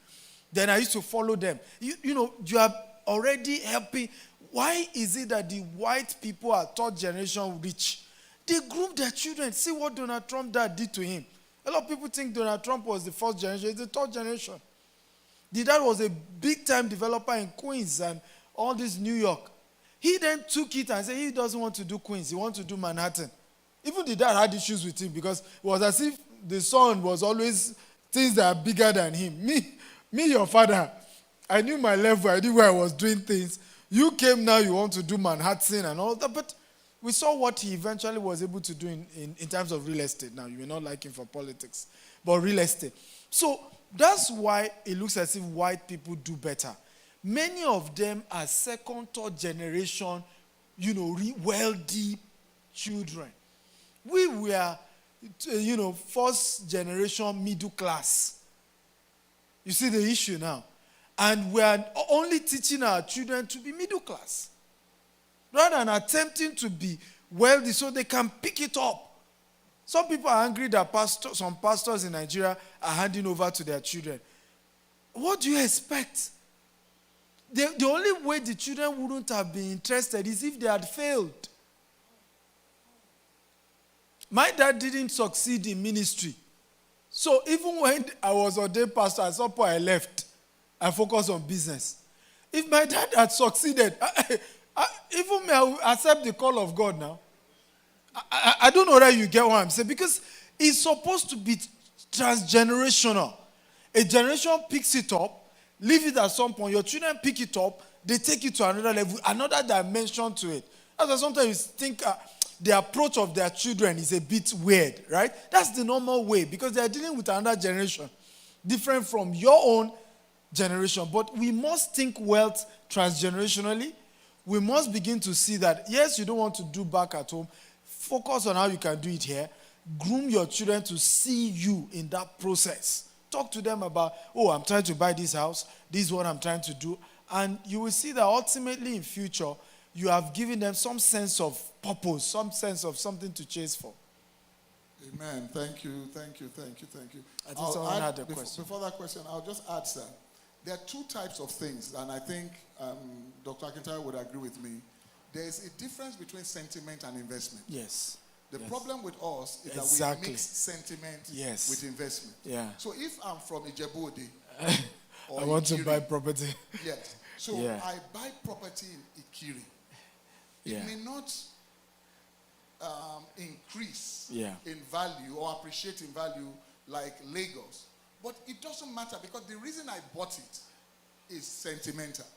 Then I used to follow them. You are already helping. Why is it that the white people are third generation rich? They groom their children. See what Donald Trump dad did to him. A lot of people think Donald Trump was the first generation. It's the third generation. The dad was a big-time developer in Queens and all this New York. He then took it and said he doesn't want to do Queens. He wants to do Manhattan. Even the dad had issues with him because it was as if the son was always things that are bigger than him. Me, your father, I knew my level. I knew where I was doing things. You came now, you want to do Manhattan and all that. But we saw what he eventually was able to do in terms of real estate. Now, you may not like him for politics, but real estate. So that's why it looks as if white people do better. Many of them are second, third generation, wealthy children. We were, first generation middle class. You see the issue now. And we are only teaching our children to be middle class, rather than attempting to be wealthy so they can pick it up. Some people are angry that some pastors in Nigeria are handing over to their children. What do you expect? The only way the children wouldn't have been interested is if they had failed. My dad didn't succeed in ministry. So even when I was ordained pastor, at some point I left and focused on business. If my dad had succeeded, even me, I will accept the call of God now. I don't know whether you get what I'm saying, because it's supposed to be transgenerational. A generation picks it up, leave it at some point. Your children pick it up, they take it to another level, another dimension to it. That's why sometimes you think the approach of their children is a bit weird, right? That's the normal way, because they are dealing with another generation, different from your own generation. But we must think wealth transgenerationally. We must begin to see that, yes, you don't want to do back at home. Focus on how you can do it here. Groom your children to see you in that process. Talk to them about, I'm trying to buy this house. This is what I'm trying to do. And you will see that ultimately in future, you have given them some sense of purpose, some sense of something to chase for. Amen. Thank you. I think someone had a question. Before that question, I'll just add, sir. There are two types of things, and I think Dr. Akintayo would agree with me. There is a difference between sentiment and investment. Yes. The problem with us is that we mix sentiment with investment. Yeah. So if I'm from Ijebu-Ode, I want to buy property. Yes. So I buy property in Ikiri. It may not increase in value or appreciate in value like Lagos. But it doesn't matter, because the reason I bought it is sentimental.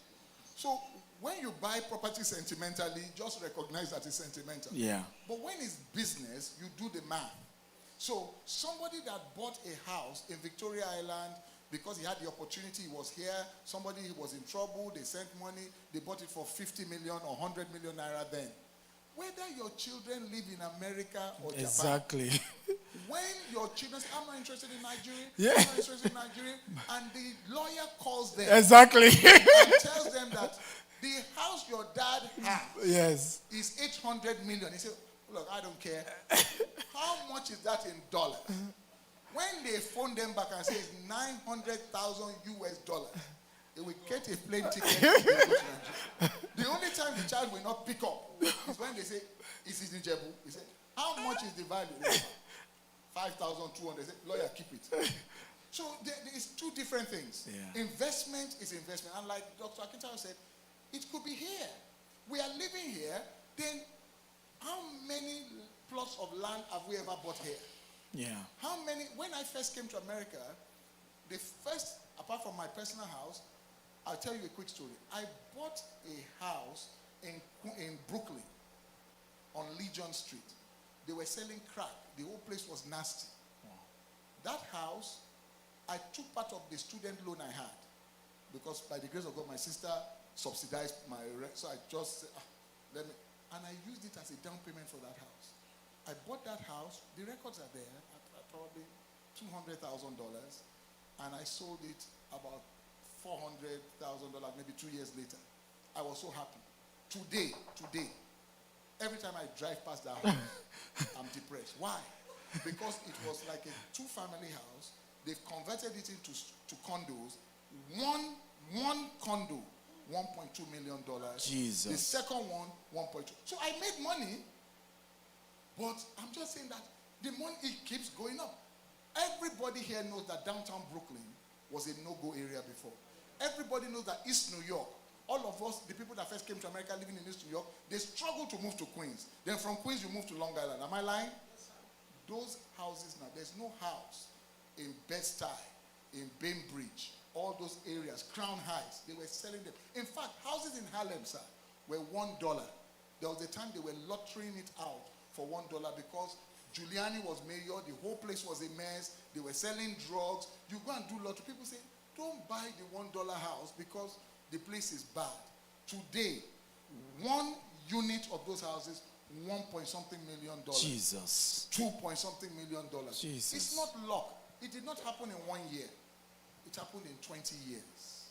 So when you buy property sentimentally, just recognize that it's sentimental. Yeah. But when it's business, you do the math. So somebody that bought a house in Victoria Island because he had the opportunity, he was here, somebody was in trouble, they sent money, they bought it for 50 million or 100 million naira then. Whether your children live in America or Exactly. Japan, when your children say, I'm not interested in Nigeria, Yeah. I'm not interested in Nigeria, and the lawyer calls them Exactly. and tells them that the house your dad has is 800 million. He says, look, I don't care. How much is that in dollars? When they phone them back and say it's 900,000 US dollars, they will get a plane ticket to go to Nigeria. The only time the child will not pick up is when they say, is it in Jebu? He said, how much is the value? 5,200. They say, lawyer, keep it. So it's two different things. Yeah. Investment is investment. And like Dr. Akintayo said, it could be here. We are living here. Then how many plots of land have we ever bought here? Yeah. How many? When I first came to America, the first, apart from my personal house, I'll tell you a quick story. I bought a house in Brooklyn on Legion Street. They were selling crack. The whole place was nasty. That house, I took part of the student loan I had, because by the grace of God, my sister subsidized my rent. So I just said, and I used it as a down payment for that house. I bought that house. The records are there at probably $200,000, and I sold it about $400,000 maybe 2 years later. I was so happy. Today, every time I drive past that house, I'm depressed. Why? Because it was like a 2-family house. They've converted it into condos. One condo, $1.2 million. Jesus. The second one, 1.2. So I made money, but I'm just saying that the money, it keeps going up. Everybody here knows that downtown Brooklyn was a no-go area before. Everybody knows that East New York, all of us, the people that first came to America living in East New York, they struggled to move to Queens. Then from Queens, you move to Long Island. Am I lying? Those houses now, there's no house in Bed-Stuy, in Bainbridge, all those areas, Crown Heights, they were selling them. In fact, houses in Harlem, sir, were $1. There was a time they were lottering it out for $1 because Giuliani was mayor, the whole place was a mess, they were selling drugs. You go and do lottery. People say, don't buy the $1 house because the place is bad. Today, one unit of those houses, $1-point-something million. Jesus. $2-point-something million. Jesus. It's not luck. It did not happen in 1 year. It happened in 20 years.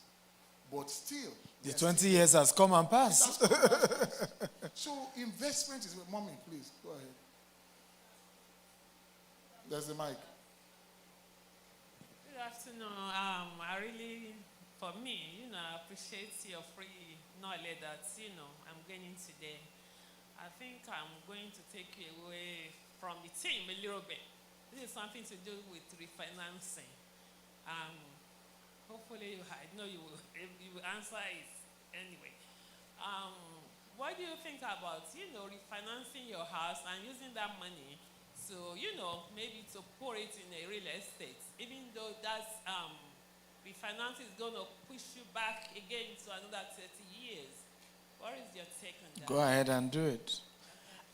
But still, The 20 years has come and passed. So investment is, mommy, please, go ahead. There's the mic. Good afternoon. I really, for me, I appreciate your free knowledge that, I'm gaining today. I think I'm going to take you away from the team a little bit. This is something to do with refinancing. Hopefully, I know you will answer it anyway. What do you think about, refinancing your house and using that money to, maybe to pour it in a real estate, even though that's refinance is going to push you back again to another 30 years. What is your take on that? Go ahead and do it.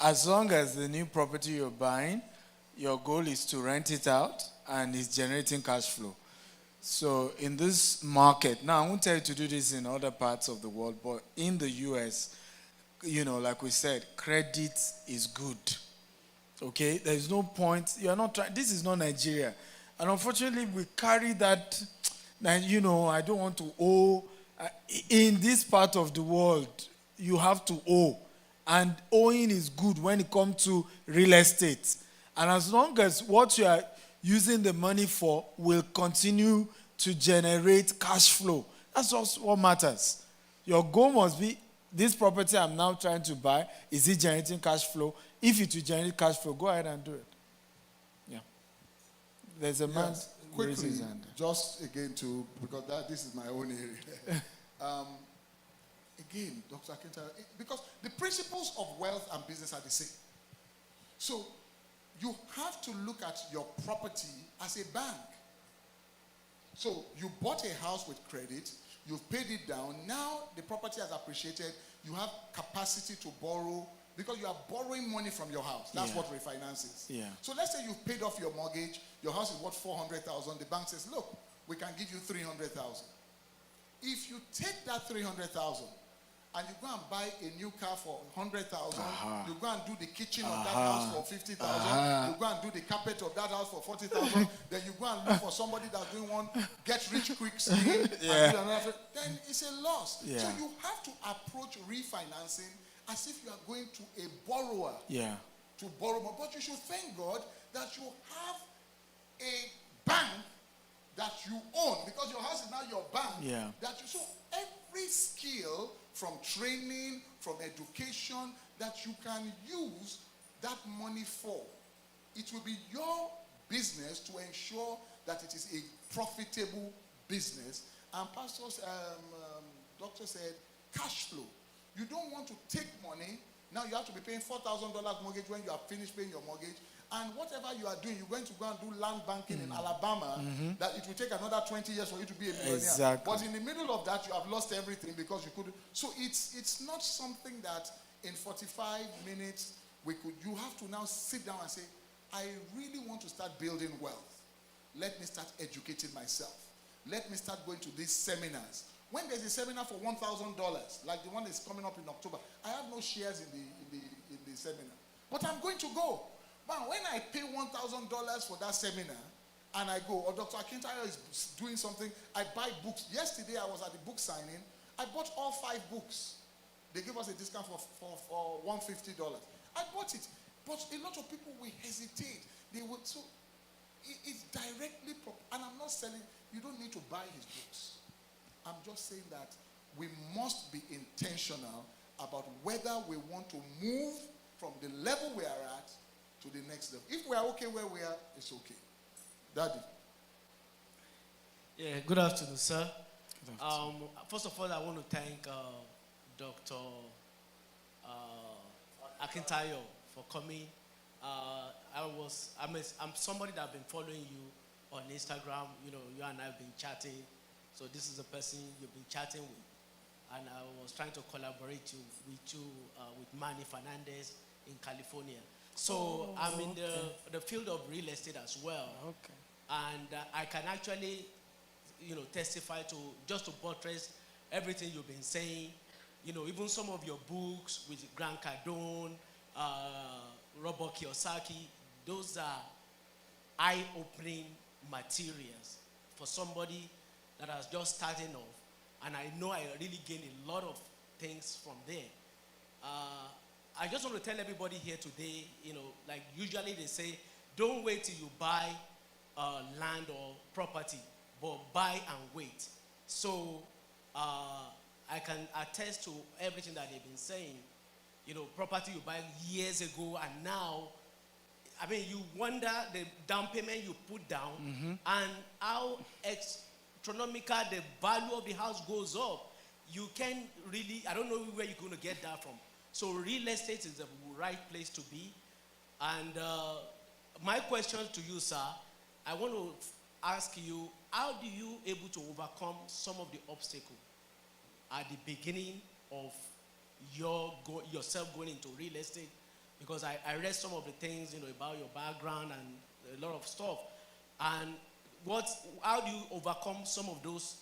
As long as the new property you're buying, your goal is to rent it out and it's generating cash flow. So in this market, now I won't tell you to do this in other parts of the world, but in the US, like we said, credit is good. Okay? There is no point. You're not trying. This is not Nigeria. And unfortunately, we carry that, I don't want to owe. In this part of the world, you have to owe. And owing is good when it comes to real estate. And as long as what you are using the money for will continue to generate cash flow, that's just what matters. Your goal must be, this property I'm now trying to buy, is it generating cash flow? If it will generate cash flow, go ahead and do it. Yeah. There's a man who raises Quickly, his hand. just again because this is my own area. Again, Dr. Akintayo, because the principles of wealth and business are the same. So you have to look at your property as a bank. So you bought a house with credit, you've paid it down, now the property has appreciated, you have capacity to borrow, because you are borrowing money from your house. That's what refinance is. Yeah. So let's say you've paid off your mortgage, your house is worth $400,000, the bank says, look, we can give you $300,000. If you take that $300,000 and you go and buy a new car for $100,000, you go and do the kitchen of that house for $50,000, you go and do the carpet of that house for $40,000, then you go and look for somebody that's doing one get-rich-quick scheme, and do another, then it's a loss. Yeah. So you have to approach refinancing as if you are going to a borrower to borrow more. But you should thank God that you have a bank that you own, because your house is now your bank. Yeah. So every skill, from training, from education, that you can use that money for, it will be your business to ensure that it is a profitable business. And doctor said, cash flow. You don't want to take money. Now you have to be paying $4,000 mortgage when you have finished paying your mortgage. And whatever you are doing, you're going to go and do land banking in Alabama, that it will take another 20 years for you to be a millionaire. Exactly. But in the middle of that, you have lost everything because you couldn't. So it's not something that in 45 minutes you have to now sit down and say, I really want to start building wealth. Let me start educating myself. Let me start going to these seminars. When there's a seminar for $1,000, like the one that's coming up in October, I have no shares in the seminar. But I'm going to go. But when I pay $1,000 for that seminar, and I go, or Dr. Akintayo is doing something, I buy books. Yesterday I was at the book signing. I bought all 5 books. They gave us a discount for $150. I bought it. But a lot of people will hesitate. They would, so it's directly, and I'm not selling, you don't need to buy his books. I'm just saying that we must be intentional about whether we want to move from the level we are at to the next level. If we are okay where we are, it's okay. Daddy. Yeah, good afternoon, sir. First of all, I want to thank Dr. Akintayo for coming. I'm somebody that I've been following you on Instagram. You know, you and I have been chatting. So this is a person you've been chatting with. And I was trying to collaborate with Manny Fernandez in California. So I'm in the field of real estate as well. Okay. And I can actually, testify to, just to buttress everything you've been saying. Even some of your books with Grant Cardone, Robert Kiyosaki, those are eye-opening materials for somebody that has just starting off. And I know I really gained a lot of things from there. I just want to tell everybody here today, like usually they say, don't wait till you buy land or property, but buy and wait. So I can attest to everything that they've been saying. Property you buy years ago and now, you wonder the down payment you put down and how astronomical the value of the house goes up. You can really, I don't know where you're going to get that from. So real estate is the right place to be. And my question to you, sir, I want to ask you, how do you able to overcome some of the obstacles at the beginning of yourself going into real estate? Because I read some of the things, about your background and a lot of stuff. And how do you overcome some of those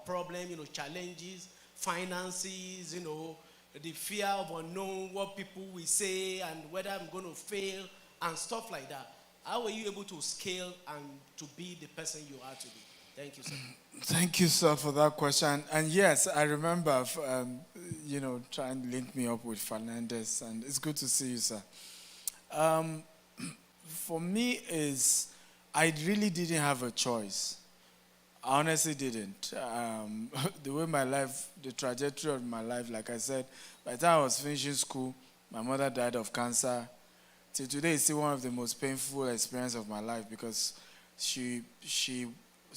problems, challenges, finances, the fear of unknown, what people will say, and whether I'm going to fail, and stuff like that? How were you able to scale and to be the person you are today? Thank you, sir. Thank you, sir, for that question. And yes, I remember, trying to link me up with Fernandez, and it's good to see you, sir. For me, I really didn't have a choice. I honestly didn't. The way the trajectory of my life, like I said, by the time I was finishing school, my mother died of cancer. Till today, it's still one of the most painful experiences of my life because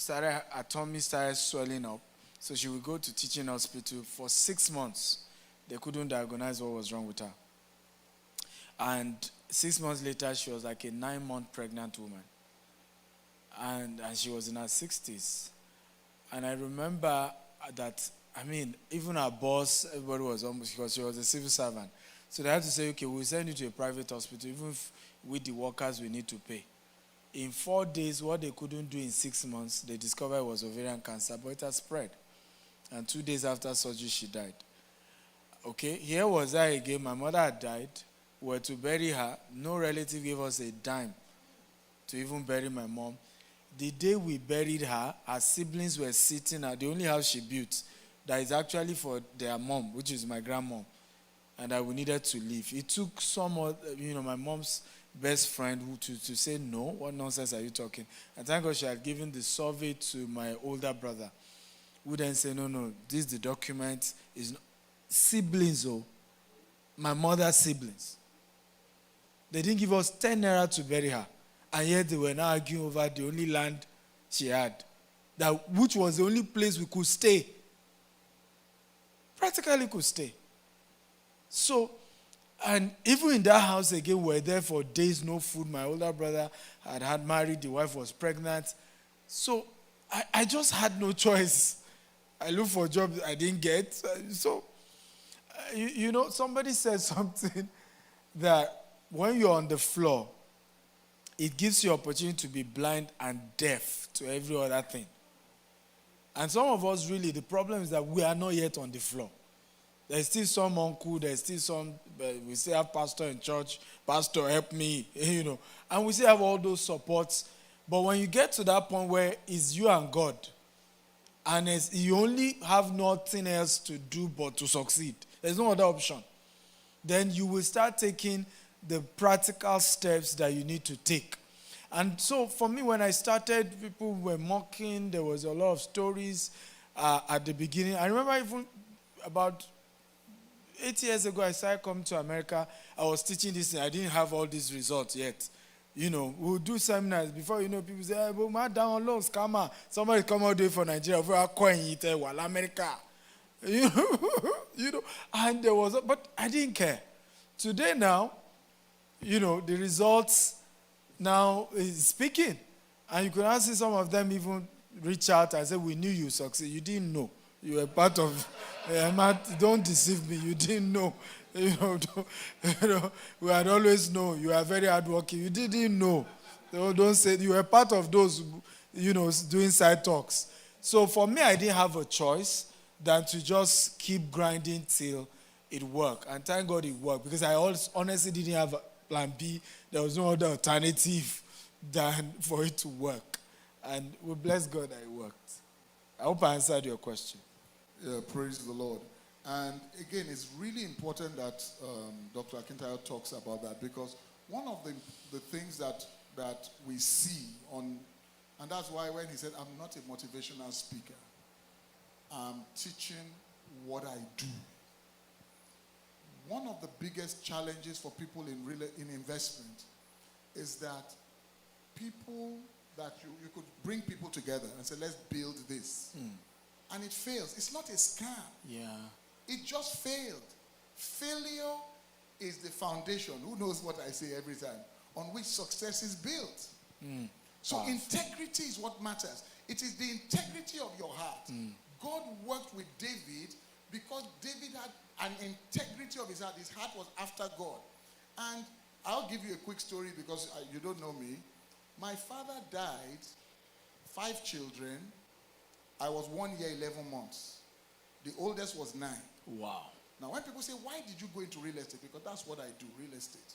her tummy started swelling up. So she would go to teaching hospital for 6 months. They couldn't diagnose what was wrong with her. And 6 months later, she was like a 9-month pregnant woman. And she was in her 60s. And I remember that, even our boss, everybody was almost, because she was a civil servant. So they had to say, okay, we'll send you to a private hospital, even if with the workers we need to pay. In 4 days, what they couldn't do in 6 months, they discovered it was ovarian cancer, but it had spread. And 2 days after surgery, she died. Okay, here was I again. My mother had died. We were to bury her. No relative gave us a dime to even bury my mom. The day we buried her, her siblings were sitting at the only house she built that is actually for their mom, which is my grandmom, and that we needed to leave. It took my mom's best friend to say, no, what nonsense are you talking? And thank God she had given the survey to my older brother, who then said, no, this is the document. Is siblings, my mother's siblings. They didn't give us 10 naira to bury her. And yet they were now arguing over the only land she had, which was the only place we could stay. Practically could stay. So, and even in that house again, we were there for days, no food. My older brother had married, the wife was pregnant. So I just had no choice. I looked for a job I didn't get. So, somebody said something that when you're on the floor, it gives you opportunity to be blind and deaf to every other thing. And some of us really, the problem is that we are not yet on the floor. There's still some uncle, there's still some, we still have pastor in church, pastor help me, and we still have all those supports. But when you get to that point where it's you and God, and you only have nothing else to do but to succeed, There's no other option. Then you will start taking the practical steps that you need to take. And so for me, when I started, people were mocking. There was a lot of stories at the beginning. I remember even about 8 years ago, I started coming to America. I was teaching this thing. I didn't have all these results yet. You know, we'll do seminars. Before, people say, hey, but man, down low, scammer. Somebody come out there for Nigeria. For a coin, while America. And there was, but I didn't care. Today now, the results now is speaking. And you could see some of them even reach out and say, we knew you succeed. You didn't know. You were part of, don't deceive me. You didn't know. We had always known. You are very hardworking. You didn't know. Don't say, you were part of those, doing side talks. So for me, I didn't have a choice than to just keep grinding till it worked. And thank God it worked, because I honestly didn't have a plan B. There was no other alternative than for it to work. And we bless God that it worked. I hope I answered your question. Yeah, praise the Lord. And again, it's really important that Dr. Akintayo talks about that, because one of the things that we see and that's why when he said, I'm not a motivational speaker, I'm teaching what I do. One of the biggest challenges for people in investment is that you could bring people together and say, let's build this. And it fails. It's not a scam. Yeah. It just failed. Failure is the foundation. Who knows what I say every time? On which success is built. So integrity is what matters. It is the integrity of your heart. God worked with David because David had an integrity of his heart. His heart was after God. And I'll give you a quick story because you don't know me. My father died, 5 children. I was 1 year, 11 months. The oldest was 9. Wow. Now, when people say, why did you go into real estate? Because that's what I do, real estate.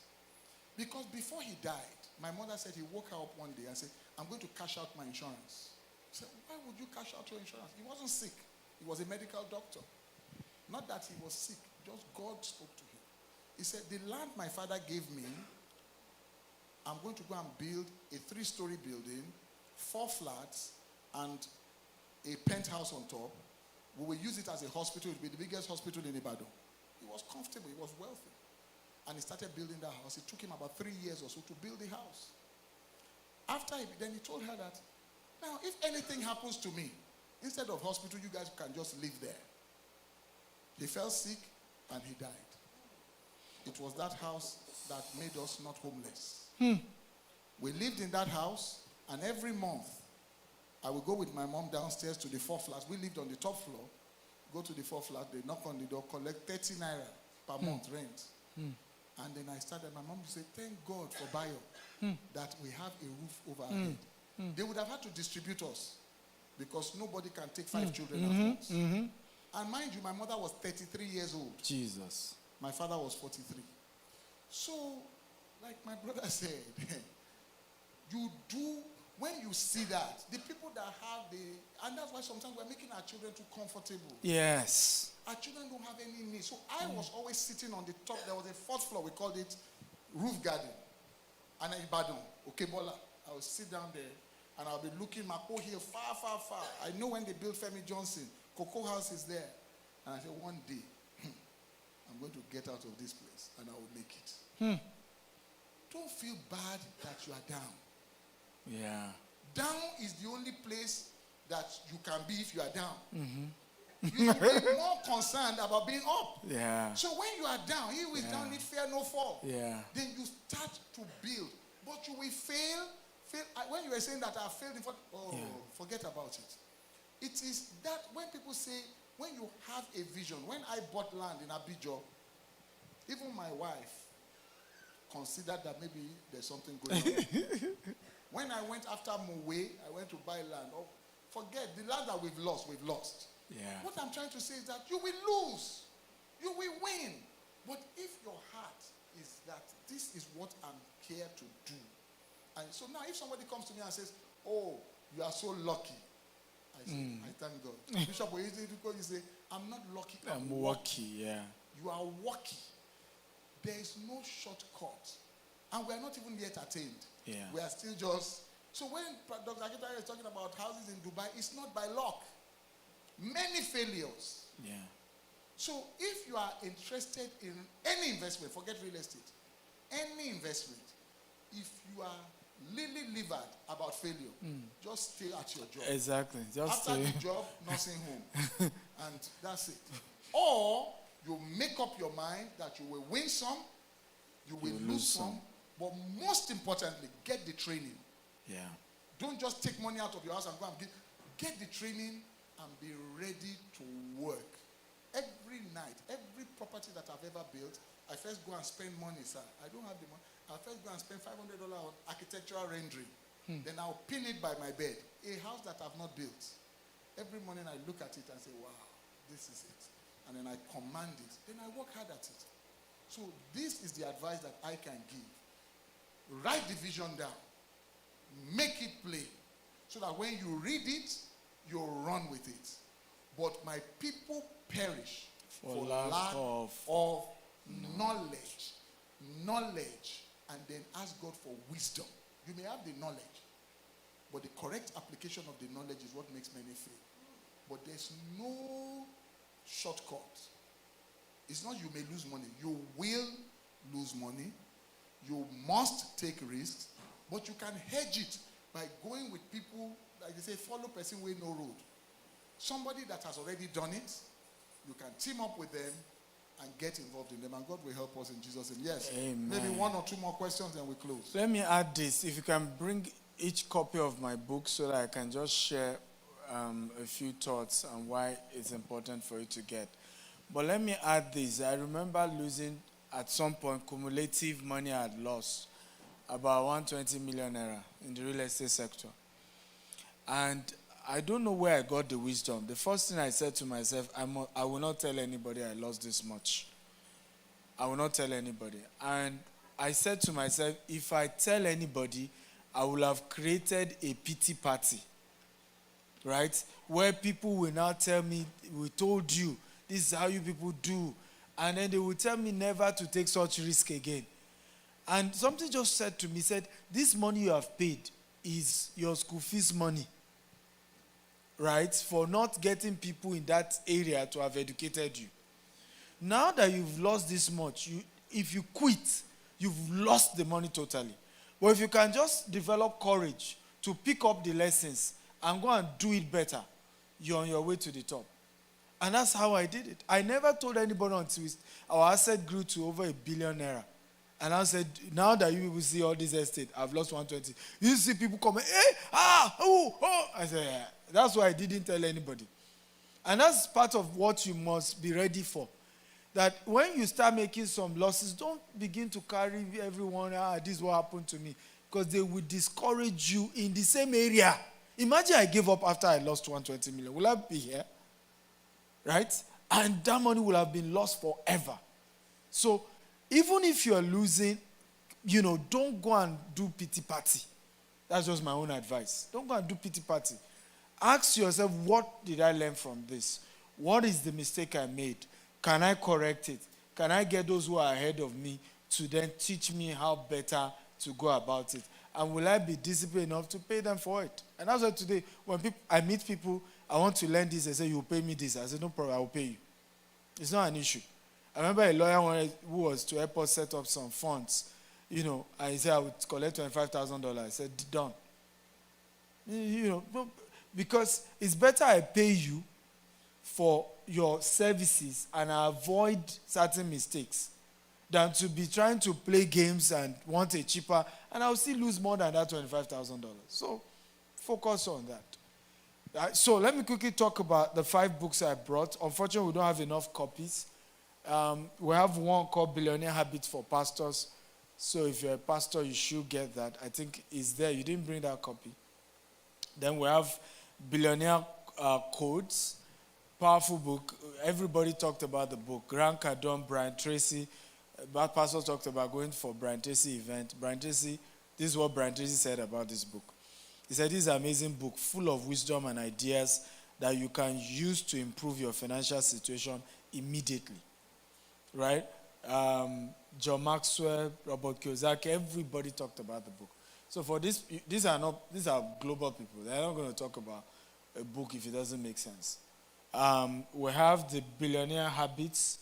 Because before he died, my mother said he woke her up one day and said, I'm going to cash out my insurance. I said, why would you cash out your insurance? He wasn't sick. He was a medical doctor. Not that he was sick, just God spoke to him. He said, the land my father gave me, I'm going to go and build a 3-story building, 4 flats, and a penthouse on top. We will use it as a hospital. It will be the biggest hospital in Ibadan. He was comfortable. He was wealthy. And he started building that house. It took him about 3 years or so to build the house. After then he told her that, now, if anything happens to me, instead of hospital, you guys can just live there. He fell sick and he died. It was that house that made us not homeless. We lived in that house, and every month, I would go with my mom downstairs to the 4 flats. We lived on the top floor. Go to the 4 flats, they knock on the door, collect 30 naira per month rent. And then I started, my mom would say, thank God for Bayo, that we have a roof over our head. They would have had to distribute us because nobody can take 5 children at once. And mind you, my mother was 33 years old. Jesus. My father was 43. So, like my brother said, you do, when you see that, the people that have and that's why sometimes we're making our children too comfortable. Yes. Our children don't have any needs. So I was always sitting on the top. There was a 4th floor. We called it roof garden. And in Ibadan, Okebola. I would sit down there and I'll be looking Mako Hill far, far, far. I know when they built Femi Johnson, Cocoa House is there. And I said, one day, I'm going to get out of this place and I will make it. Don't feel bad that you are down. Yeah. Down is the only place that you can be if you are down. You will be more concerned about being up. Yeah. So when you are down, he who is down need fear no fall. Yeah. Then you start to build. But you will fail. When you were saying that I failed, forget about it. It is that when people say, when you have a vision, when I bought land in Abidjan, even my wife considered that maybe there's something going on. When I went after Mowe, I went to buy land. Oh, forget, the land that we've lost, we've lost. Yeah. What I'm trying to say is that you will lose. You will win. But if your heart is that this is what I'm here to do. And so now if somebody comes to me and says, oh, you are so lucky. I say, I thank God. Bishop, you say, I'm not lucky. I'm lucky, yeah. You are walking. There is no shortcut. And we are not even yet attained. Yeah. We are still just... So when Dr. Akintayo is talking about houses in Dubai, it's not by luck. Many failures. Yeah. So if you are interested in any investment, forget real estate, any investment, if you are lily-livered about failure, just stay at your job. Exactly. Just After the job, nursing home. And that's it. Or you make up your mind that you will win some, you will lose some, but most importantly, get the training. Yeah. Don't just take money out of your house and go and get the training and be ready to work. Every night, every property that I've ever built, I first go and spend money, sir. I don't have the money. I'll first go and spend $500 on architectural rendering. Then I'll pin it by my bed. A house that I've not built. Every morning I look at it and say, wow, this is it. And then I command it. Then I work hard at it. So this is the advice that I can give. Write the vision down. Make it plain. So that when you read it, you'll run with it. But my people perish for lack of knowledge. Knowledge. And then ask God for wisdom. You may have the knowledge, but the correct application of the knowledge is what makes many fail. But there's no shortcut. It's not you may lose money. You will lose money. You must take risks, but you can hedge it by going with people, like they say, follow person way no road. Somebody that has already done it, you can team up with them and get involved in them, and God will help us in Jesus' name. Yes. Amen. Maybe one or two more questions, then we close. Let me add this. If you can bring each copy of my book so that I can just share a few thoughts on why it's important for you to get. But let me add this. I remember losing, at some point, cumulative money I had lost, about 120 million naira in the real estate sector. And I don't know where I got the wisdom. The first thing I said to myself, I will not tell anybody I lost this much. I will not tell anybody. And I said to myself, if I tell anybody, I will have created a pity party. Right? Where people will now tell me, we told you, this is how you people do. And then they will tell me never to take such risk again. And something just said to me, said, this money you have paid is your school fees money. Right? For not getting people in that area to have educated you. Now that you've lost this much, if you quit, you've lost the money totally. But if you can just develop courage to pick up the lessons and go and do it better, you're on your way to the top. And that's how I did it. I never told anybody until our asset grew to over $1 billion naira. And I said, now that you will see all this estate, I've lost 120. You see people coming, I said, yeah. That's why I didn't tell anybody. And that's part of what you must be ready for. That when you start making some losses, don't begin to carry everyone, this is what happened to me. Because they will discourage you in the same area. Imagine I gave up after I lost 120 million. Will I be here? Right? And that money will have been lost forever. So, even if you're losing, don't go and do pity party. That's just my own advice. Don't go and do pity party. Ask yourself, what did I learn from this? What is the mistake I made? Can I correct it? Can I get those who are ahead of me to then teach me how better to go about it? And will I be disciplined enough to pay them for it? And that's why today, when I meet people, I want to learn this, they say, you will pay me this. I said, no problem, I will pay you. It's not an issue. I remember a lawyer who was to help us set up some funds. And he said, I would collect $25,000. I said, done. Because it's better I pay you for your services and I avoid certain mistakes than to be trying to play games and want a cheaper, and I'll still lose more than that $25,000. So focus on that. So let me quickly talk about the 5 books I brought. Unfortunately, we don't have enough copies. We have one called Billionaire Habits for Pastors. So if you're a pastor, you should get that. I think it's there. You didn't bring that copy. Then we have Billionaire Codes. Powerful book. Everybody talked about the book. Grant Cardone, Brian Tracy. That pastor talked about going for Brian Tracy event. Brian Tracy, this is what Brian Tracy said about this book. He said, this is an amazing book full of wisdom and ideas that you can use to improve your financial situation immediately. right? John Maxwell, Robert Kiyosaki, everybody talked about the book. So for this, these are global people. They're not going to talk about a book if it doesn't make sense. We have the Billionaire Habits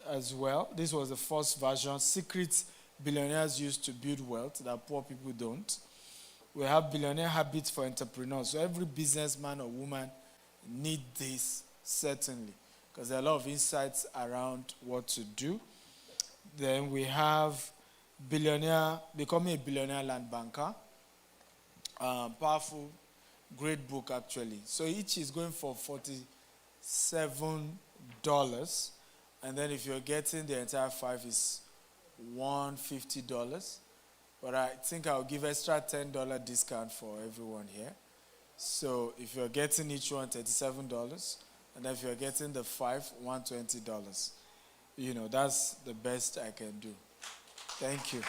as well. This was the first version. Secrets billionaires use to build wealth that poor people don't. We have Billionaire Habits for Entrepreneurs. So every businessman or woman need this, certainly, because there are a lot of insights around what to do. Then we have Becoming a Billionaire Land Banker. Powerful, great book, actually. So each is going for $47. And then if you're getting the entire 5, it's $150. But I think I'll give extra $10 discount for everyone here. So if you're getting each one $37, and if you're getting the 5, $120. You know, that's the best I can do. Thank you.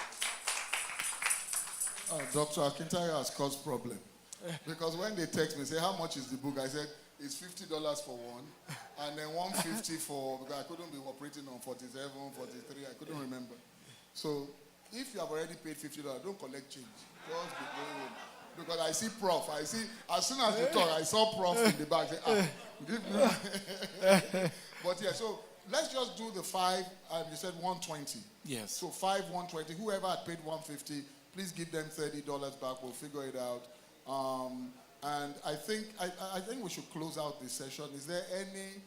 Dr. Akintayo has caused problem. Because when they text me, say, how much is the book? I said, it's $50 for one, and then $150 for, because I couldn't be operating on 47, 43, I couldn't remember. So if you have already paid $50, don't collect change. Just be going home. Because I see prof, as soon as you talk, I saw prof in the back. But yeah, so let's just do the 5, and you said 120. Yes. So 5, 120. Whoever had paid 150, please give them $30 back. We'll figure it out. And I think we should close out this session. Is there any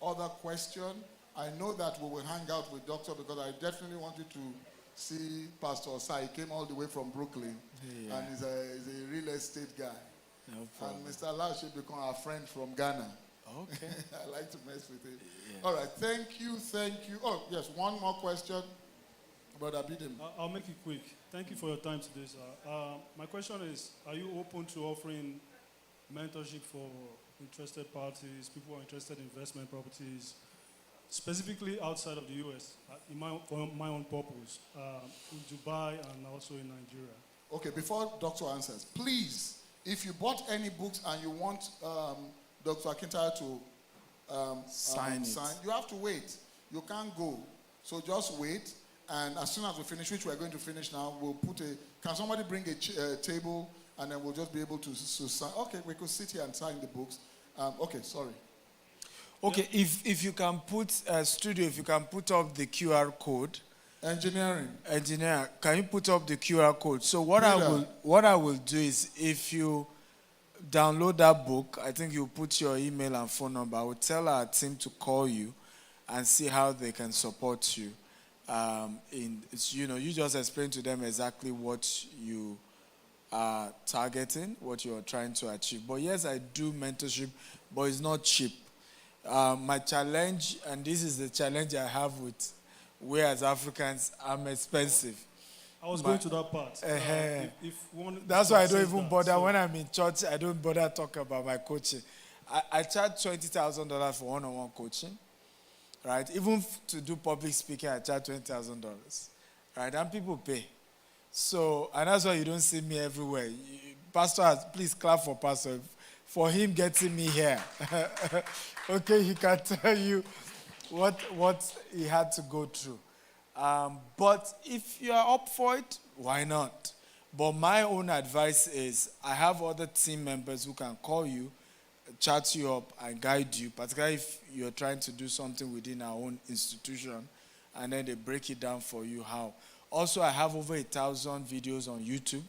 other question? I know that we will hang out with Doctor because I definitely want you to see Pastor Osai. He came all the way from Brooklyn, and he's a real estate guy. No problem. And Mr. Lao should become our friend from Ghana. Okay. I like to mess with him. Yeah. All right, thank you. Oh, yes, one more question. Brother Bidem. I'll make it quick. Thank you for your time today, sir. My question is, are you open to offering mentorship for interested parties, people who are interested in investment properties, specifically outside of the U.S., for my own purpose, in Dubai and also in Nigeria? Okay, before Doctor answers, please, if you bought any books and you want Dr. Akintayo to sign, you have to wait. You can't go. So just wait. And as soon as we finish, which we're going to finish now, we'll put can somebody bring a table, and then we'll just be able to sign. Okay, we could sit here and sign the books. Okay, sorry. Okay, if you can put, studio, if you can put up the QR code. Engineer, can you put up the QR code? So what I will do is, if you download that book, I think you put your email and phone number. I will tell our team to call you and see how they can support you. You just explain to them exactly what you are targeting, what you are trying to achieve. But yes, I do mentorship, but it's not cheap. My challenge, and this is the challenge I have with we as Africans, I'm expensive. I was going to that part. That's why I don't even bother. When I'm in church, I don't bother talk about my coaching. I charge $20,000 for one-on-one coaching. Right? Even to do public speaking, I charge $20,000. Right? And people pay. So, and that's why you don't see me everywhere. Pastor, please clap for Pastor. For him getting me here. Okay, he can tell you what he had to go through. But if you are up for it, why not? But my own advice is, I have other team members who can call you, chat you up and guide you, particularly if you're trying to do something within our own institution, and then they break it down for you how. Also, I have over 1,000 videos on YouTube,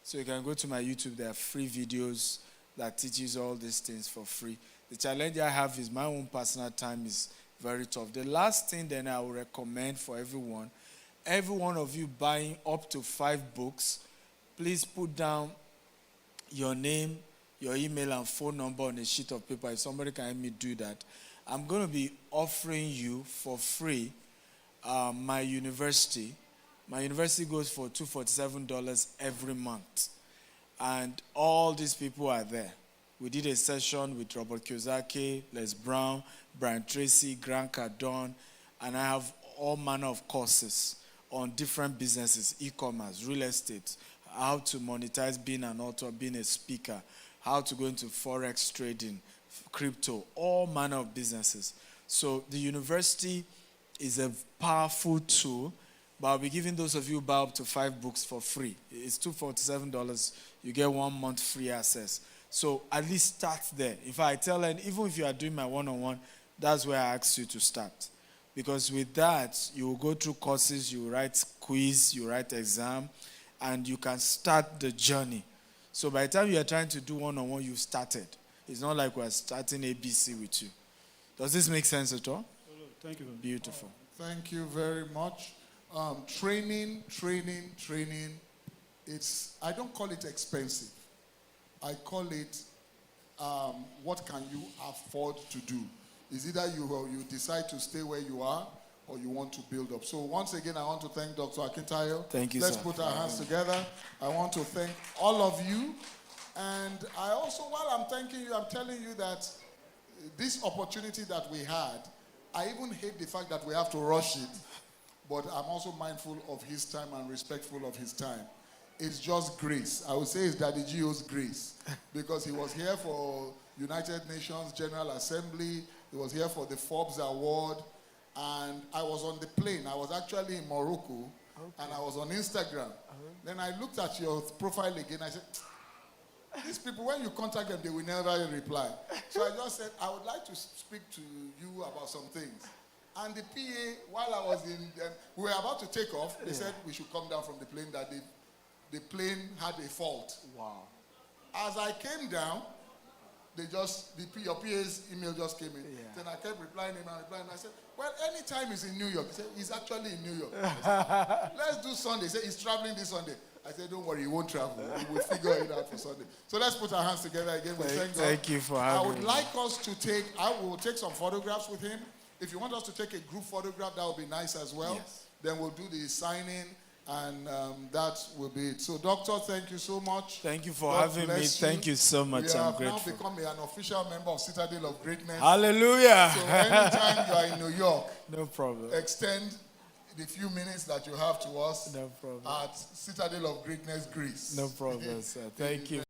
so you can go to my YouTube. There are free videos that teaches all these things for free. The challenge I have is my own personal time is very tough. The last thing then I would recommend for everyone, every one of you buying up to 5 books, please put down your name, your email and phone number on a sheet of paper. If somebody can help me do that, I'm going to be offering you for free my university. My university goes for $247 every month. And all these people are there. We did a session with Robert Kiyosaki, Les Brown, Brian Tracy, Grant Cardone, and I have all manner of courses on different businesses, e-commerce, real estate, how to monetize being an author, being a speaker, how to go into forex trading, crypto, all manner of businesses. So the university is a powerful tool, but I'll be giving those of you who buy up to 5 books for free. It's $247. You get 1 month free access. So at least start there. If I tell them, even if you are doing my one-on-one, that's where I ask you to start. Because with that, you will go through courses, you will write quiz, you write exam, and you can start the journey. So by the time you are trying to do one-on-one, you've started. It's not like we're starting ABC with you. Does this make sense at all? Thank you. Beautiful. Thank you very much. Training. I don't call it expensive. I call it what can you afford to do. It's either you decide to stay where you are or you want to build up. So once again, I want to thank Dr. Akintayo. Thank you, Let's sir. put our hands together. I want to thank all of you. And I also, while I'm thanking you, I'm telling you that this opportunity that we had, I even hate the fact that we have to rush it, but I'm also mindful of his time and respectful of his time. It's just grace. I would say it's Daddy Gio's grace, because he was here for United Nations General Assembly. He was here for the Forbes Award, and I was on the plane. I was actually in Morocco, and I was on Instagram. Then I looked at your profile again. I said, these people, when you contact them, they will never reply. So I just said, I would like to speak to you about some things. And the PA, while I was we were about to take off, they said we should come down from the plane, that the plane had a fault. Wow. As I came down, your PA's email just came in. Yeah. Then I kept replying him and replying. I said, well, anytime he's in New York. He said, he's actually in New York. I said, let's do Sunday. He said, he's traveling this Sunday. I said, don't worry, he won't travel. We will figure it out for Sunday. So let's put our hands together again. Thank you for having me. I would like us to I will take some photographs with him. If you want us to take a group photograph, that would be nice as well. Yes. Then we'll do the signing, and that will be it. So, Doctor, thank you so much. Thank you for God having me. bless you. Thank you so much. You I'm have grateful. now become an official member of Citadel of Greatness. Hallelujah. So anytime you are in New York, No problem. extend the few minutes that you have to us No problem. at Citadel of Greatness, Greece. No problem, sir. Thank you.